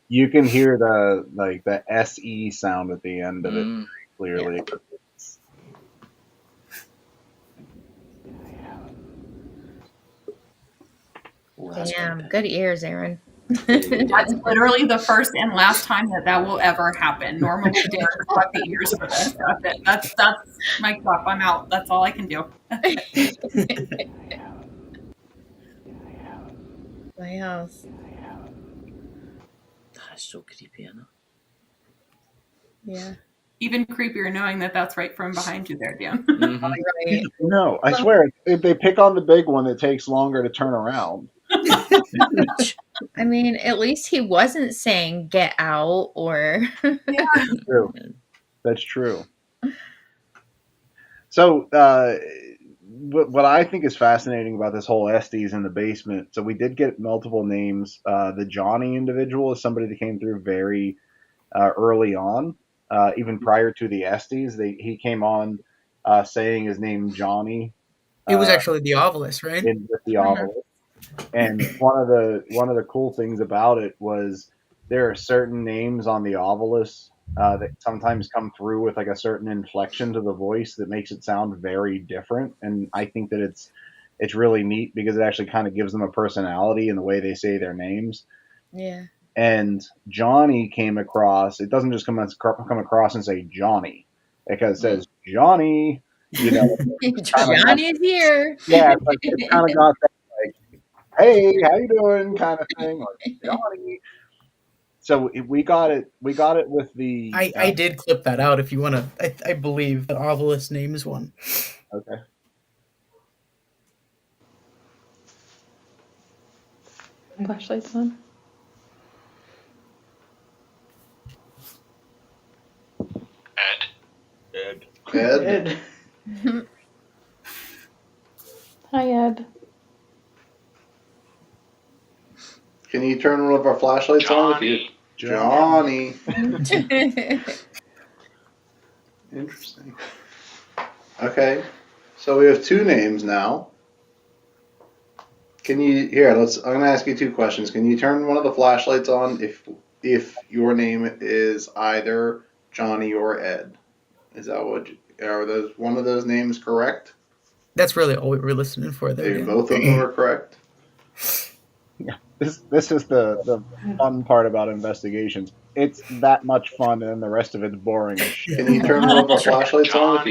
You can hear the SE sound at the end of it Mm. clearly. Oh, that's Damn. quite Good ears, Aaron. very good. That's literally the first and last time that will ever happen. Normally, Derek's got the ears for this. That's it. That's my cup. I'm out. That's all I can do. My house. That's so creepy, isn't it? Yeah. Even creepier knowing that that's right from behind you there, Dan. Mm-hmm. Right. No, I swear, if they pick on the big one, it takes longer to turn around. I mean, at least he wasn't saying get out or. True. That's true. So, what I think is fascinating about this whole Estes in the basement, so we did get multiple names. The Johnny individual is somebody that came through very early on, even prior to the Estes. He came on saying his name Johnny. It was actually the Ovilus, right? With the obelisk. And one of the cool things about it was there are certain names on the obelisk that sometimes come through with like a certain inflection to the voice that makes it sound very different. And I think that it's really neat because it actually kind of gives them a personality in the way they say their names. Yeah. And Johnny came across. It doesn't just come across and say Johnny, because it says Johnny. You know, Johnny's here. yeah, it's kind of got that like, hey, how you doing kind of thing, or Johnny. So we got it with the. I did clip that out if you want to. I believe the Ovilus names one. Okay. Flashlights on. Ed. Hi, Ed. Can you turn one of our flashlights on? Johnny. Interesting. Okay, so we have 2 names now. I'm gonna ask you 2 questions. Can you turn one of the flashlights on if your name is either Johnny or Ed? Is that are one of those names correct? That's really all we were listening for there. Maybe Dan. both of them are correct. Yeah, this is the fun part about investigations. It's that much fun, and the rest of it's boring as shit. Can you turn one of our flashlights on?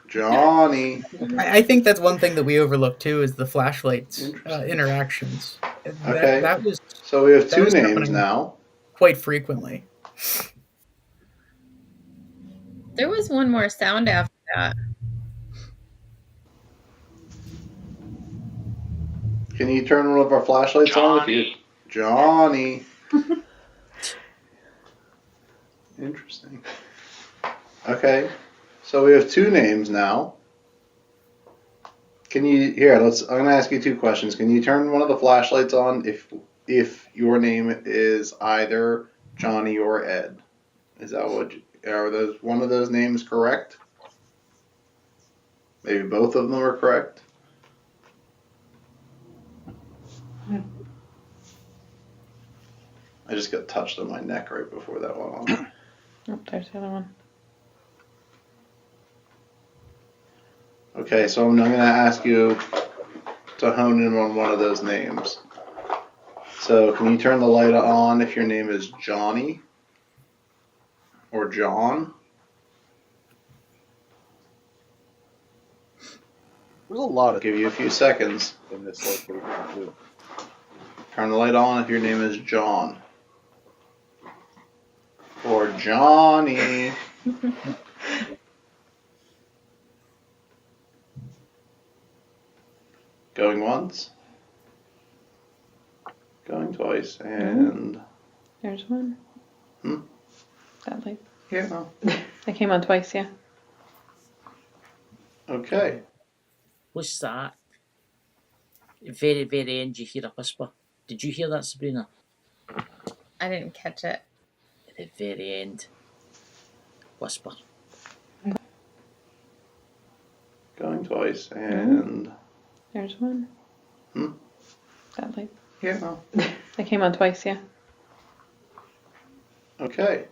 Johnny. I think that's one thing that we overlook too is the flashlights interactions. Okay. That was So we have that 2 was names happening now. quite frequently. There was one more sound after that. Can you turn one of our flashlights on? Johnny. Interesting. Okay. So we have 2 names now. I'm gonna ask you 2 questions. Can you turn one of the flashlights on if your name is either Johnny or Ed? Is that are one of those names correct? Maybe both of them are correct. I just got touched on my neck right before that went on. Oh, there's the other one. Okay, so I'm going to ask you to hone in on one of those names. So can you turn the light on if your name is Johnny or John? There's a lot of. Give you a few seconds in this location too. Turn the light on if your name is John. Or Johnny. Going once. Going twice. And. There's one. That light. Yeah. That came on twice, yeah. Okay. What's that? Very, very end, you hear a whisper. Did you hear that, Sabrina? I didn't catch it. At the very end. Whisper. Going twice. And. There's one. That light. Yeah. That came on twice, yeah. Okay.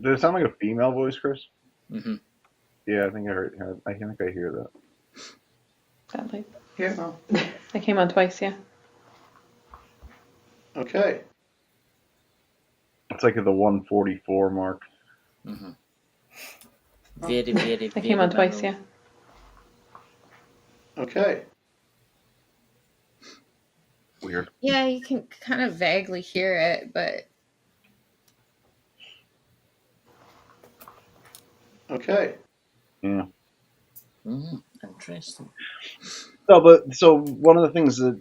Did it sound like a female voice, Chris? Mm-hmm. Yeah, I think I heard. I think I hear that. That light. Yeah. That came on twice, yeah. Okay. It's like at the 144 mark. Mm-hmm. Very, very, That very came on twice, minimal. yeah. Okay. Weird. Yeah, you can kind of vaguely hear it, but Okay. Yeah. Interesting. So one of the things that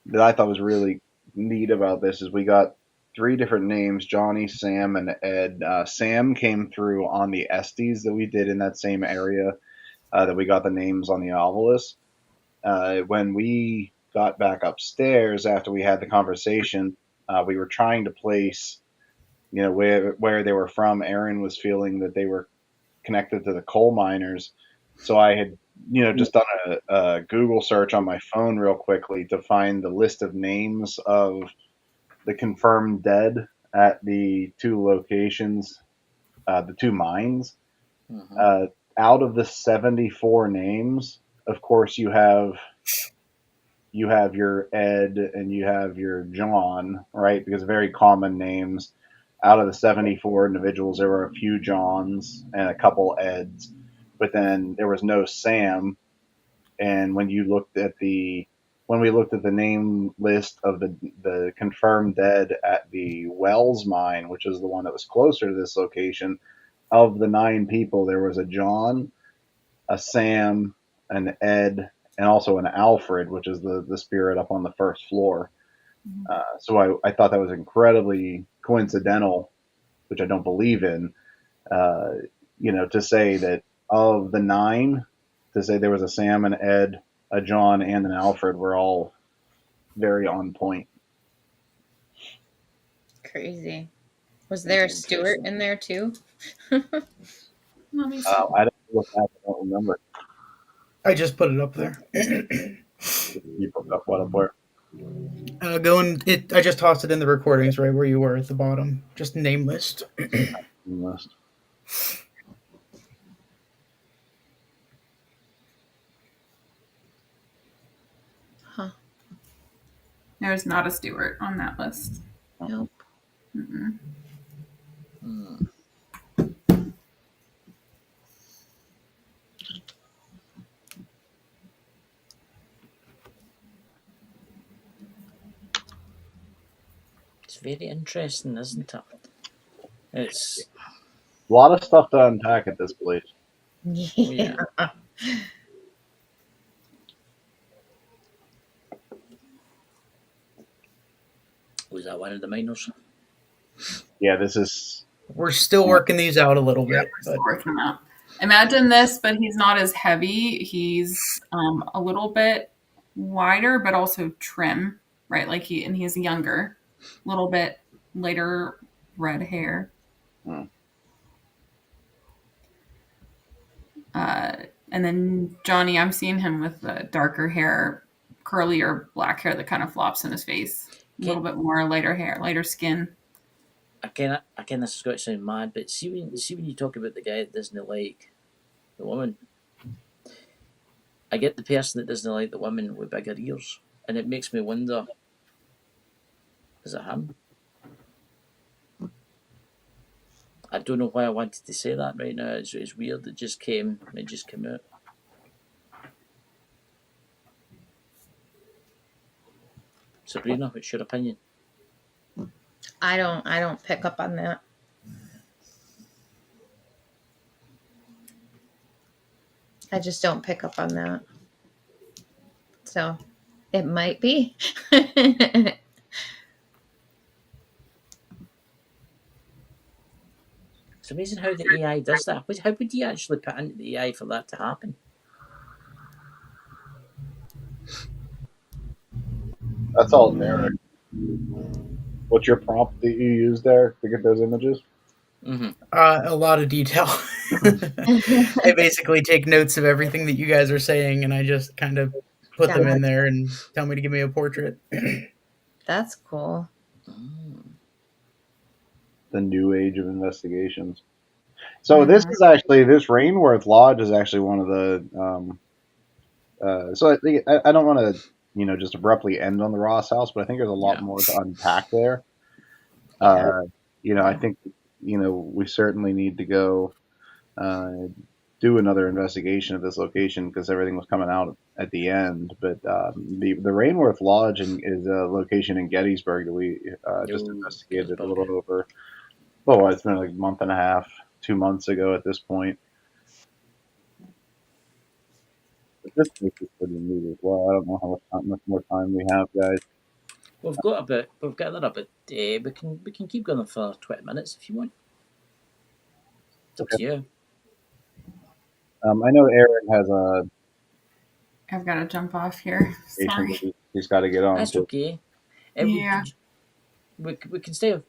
that I thought was really neat about this is we got 3 different names: Johnny, Sam, and Ed. Sam came through on the Estes that we did in that same area that we got the names on the obelisk. When we got back upstairs after we had the conversation, we were trying to place, where they were from. Aaron was feeling that they were connected to the coal miners, so I had just done a Google search on my phone real quickly to find the list of names of the confirmed dead at the 2 locations, the 2 mines. Mm-hmm. Out of the 74 names, of course, you have your Ed and you have your John, right? Because very common names. Out of the 74 individuals, there were a few Johns and a couple Eds, but then there was no Sam. And when we looked at the name list of the confirmed dead at the Wells mine, which is the one that was closer to this location, of the 9 people, there was a John, a Sam, an Ed, and also an Alfred, which is the spirit up on the first floor. So I thought that was incredibly coincidental, which I don't believe in. To say that of the 9, to say there was a Sam, an Ed, a John, and an Alfred were all very on point. crazy. Was there a Stuart in there too? Let me see. I don't look back, I don't remember. I just put it up there. You put up what up where? I just tossed it in the recordings right where you were at the bottom. Just name list. List. Huh. There's not a Stewart on that list. Nope. Mm-mm. It's very interesting, isn't it? It's a lot of stuff to unpack at this place. Yeah. Was that one of the minors? Yeah, this is. We're still working these out a little bit. Still working them out. Imagine this, but he's not as heavy. He's a little bit wider, but also trim, right? He's younger, a little bit lighter red hair. And then Johnny, I'm seeing him with the darker hair, curly or black hair that kind of flops in his face. A little bit more lighter hair, lighter skin. Again, this is going to sound mad, but see when you talk about the guy that doesn't like the woman, I get the person that doesn't like the woman with bigger ears, and it makes me wonder: is it him? I don't know why I wanted to say that right now. It's weird. It just came out. Sabrina, what's your opinion? I don't pick up on that. I just don't pick up on that. So it might be. It's amazing how the AI does that. How would you actually put into the AI for that to happen? That's all Derek. What's your prompt that you use there to get those images? Mm-hmm. A lot of detail. I basically take notes of everything that you guys are saying, and I just kind of put them in there and tell me to give me a portrait. That's cool. The new age of investigations. So this is actually, this Rainworth Lodge is actually one of the. So I think I don't want to, just abruptly end on the Ross House, but I think there's a lot more to unpack there. I think we certainly need to go do another investigation of this location because everything was coming out at the end. But the Rainworth Lodge is a location in Gettysburg that we just investigated a little over. Oh, it's been like a month and a half, 2 months ago at this point. But this place is pretty neat as well. I don't know how much more time we have, guys. We've got another bit. We can keep going for 20 minutes if you want. It's up to you. I know Aaron has a. I've got to jump off here. Sorry. He's got to get on. That's okay. Yeah. We can stay.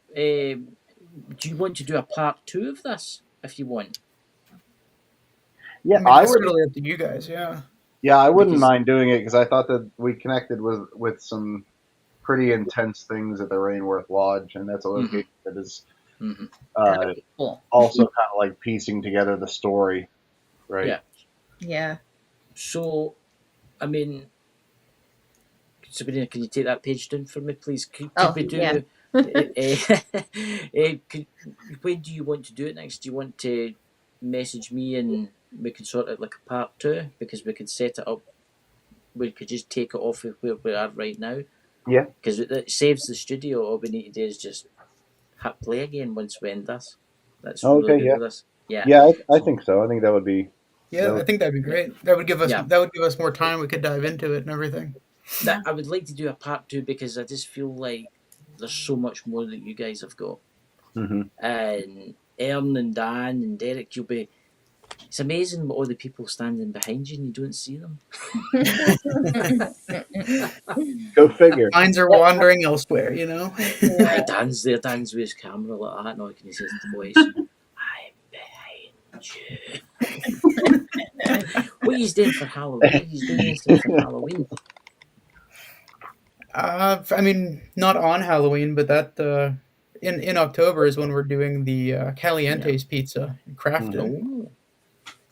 Do you want to do a part 2 of this if you want? Yeah, I would really up to you guys. Yeah. Yeah, I wouldn't mind doing it because I thought that we connected with some pretty intense things at the Rainworth Lodge, and that's a location that is Cool. also kind of like piecing together the story, right? Yeah. Yeah. So, I mean, Sabrina, can you take that page down for me, please? Could we do? Yeah. When do you want to do it next? Do you want to message me and we can sort it like a part 2 because we could set it up. We could just take it off of where we are right now. Yeah. Because it saves the studio. All we need to do is just hit play again once we end this. That's really good with this. Yeah. Yeah, I think so. I think that would be. Yeah, I think that'd be great. That would give us more time. We could dive into it and everything. I would like to do a part 2 because I just feel like there's so much more that you guys have got. Mm-hmm. And Ern and Dan and Derek, it's amazing what all the people standing behind you and you don't see them. Go figure. Minds are wandering elsewhere, Dan's there, Dan's with his camera like that, and can he says to the boys, I'm behind you. What are you doing for Halloween? What are you doing anything for Halloween? I mean, not on Halloween, but that in October is when we're doing the Caliente's pizza and crafted. Oh.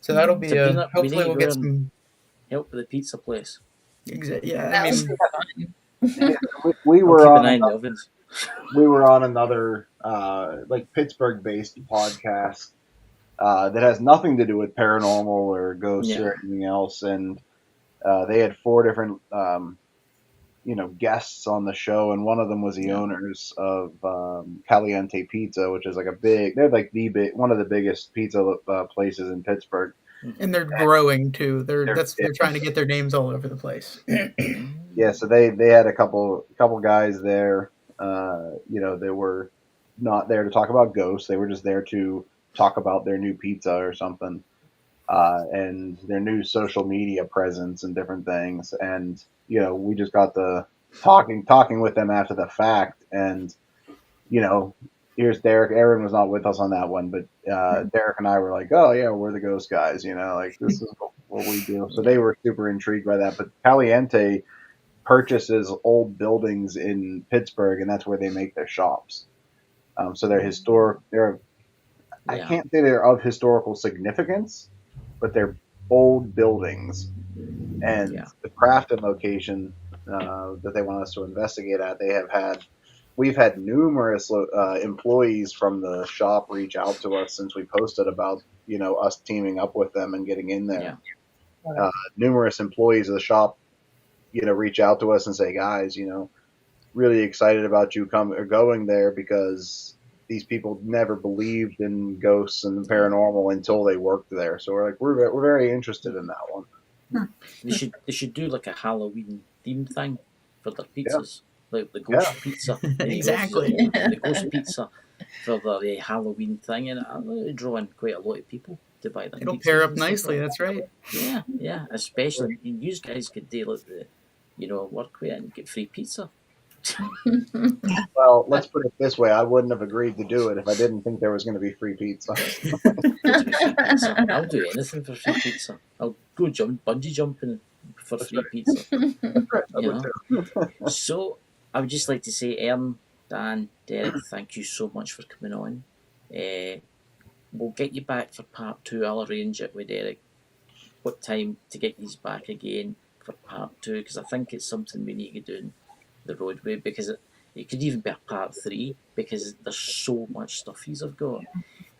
So that'll be hopefully we'll get some help with the pizza place. Yeah, I mean, we were on an eye on the ovens. We were on another like Pittsburgh-based podcast that has nothing to do with paranormal or ghosts or anything else, and they had 4 different guests on the show, and one of them was the owners of Caliente Pizza, which is like they're like one of the biggest pizza places in Pittsburgh. And they're growing too. They're trying to get their names all over the place. Yeah, so they had a couple guys there. They were not there to talk about ghosts. They were just there to talk about their new pizza or something, and their new social media presence and different things. And we just got the talking with them after the fact. And here's Derek. Aaron was not with us on that one, but Derek and I were like, oh yeah, we're the ghost guys. Like this is what we do. So they were super intrigued by that. But Caliente purchases old buildings in Pittsburgh, and that's where they make their shops. So they're historic. I can't say they're of historical significance, but they're old buildings. And the Crafton location that they want us to investigate at, they have had we've had numerous employees from the shop reach out to us since we posted about us teaming up with them and getting in there. Yeah. Numerous employees of the shop, reach out to us and say, guys, really excited about you going there because these people never believed in ghosts and the paranormal until they worked there. So we're very interested in that one. They should do like a Halloween theme thing for their Yeah. pizzas, like the ghost pizza. Exactly. The ghost pizza for their Halloween thing, and it'll draw in quite a lot of people to buy them. It'll pizzas pair up and stuff nicely. like That's right. that. Yeah. Especially you guys could deal with work with it and get free pizza. Well, let's put it this way: I wouldn't have agreed to do it if I didn't think there was going to be free pizza. To be free pizza, I'll do anything for free pizza. I'll go bungee jumping for free pizza. So I would just like to say, Ern, Dan, Derek, thank you so much for coming on. We'll get you back for part 2. I'll arrange it with Derek what time to get you back again for part 2, because I think it's something we need to do in the roadway, because it could even be a part 3, because there's so much stuff he's have got.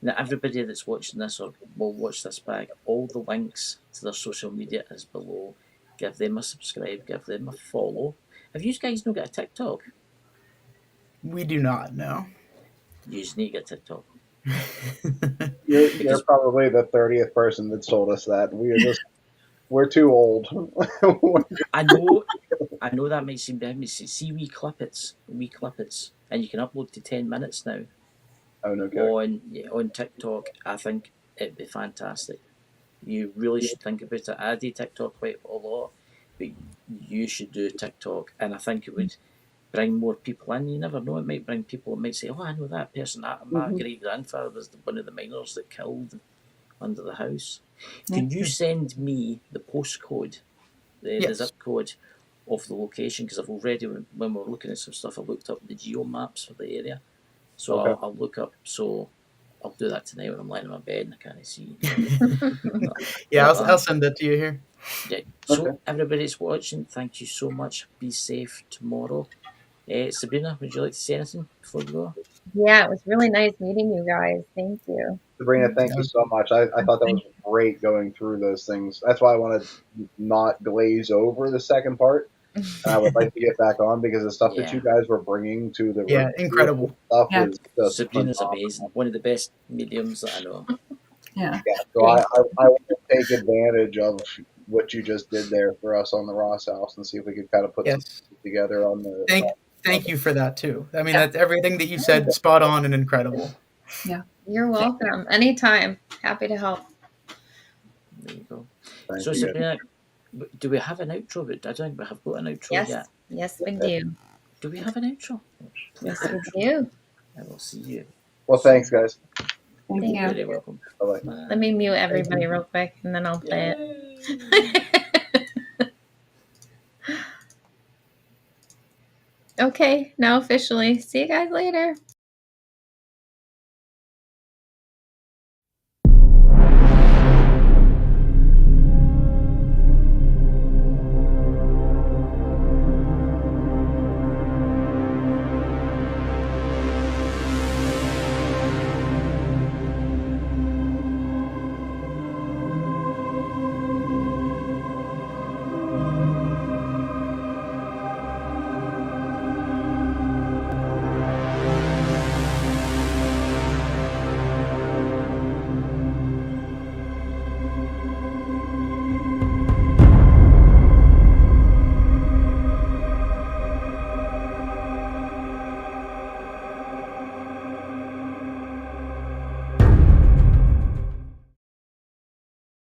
Now everybody that's watching this or will watch this back, all the links to their social media is below. Give them a subscribe, give them a follow. Have you guys not got a TikTok? We do not know. You just need to get TikTok. You're probably the 30th person that's told us that. We're too old. I know that might seem to see wee clippets, and you can upload to 10 minutes now. Oh, no kidding. On TikTok. I think it'd be fantastic. You really should think about it. I do TikTok quite a lot, but you should do TikTok, and I think it would bring more people in. You never know, it might bring people that might say, oh, I know that person. My great grandfather was one of the miners that killed under the house. Can you send me the postcode, the zip code of the location? Because I've already, when we were looking at some stuff, I looked up the geo maps for the area. So Okay. I'll look up. So I'll do that tonight when I'm lying in my bed and I can't see. Yeah, I'll send that to you here. Yeah. So everybody's watching, thank you so much. Be safe tomorrow. Sabrina, would you like to say anything before we go? Yeah, it was really nice meeting you guys. Thank you. Sabrina, thank you so much. I thought that was great going through those things. That's why I want to not glaze over the second part. And I would like to get back on because the stuff that you guys were bringing to the incredible stuff was just Sabrina's phenomenal. amazing. One of the best mediums that I know. Yeah. So I want to take advantage of what you just did there for us on the Ross House and see if we could kind of put something together on the. Thank you for that too. I mean, that's everything that you said, spot on and incredible. Yeah. You're welcome. Anytime. Happy to help. There you go. Thank So you. Sabrina, do we have an outro? I don't think we have got an outro yet. Yes, we do. Do we have an outro? Yes, we do. I will see you. Well, thanks, guys. Thank You're you. very welcome. Bye-bye. Let me mute everybody real quick and then I'll play it. Okay, now officially. See you guys later.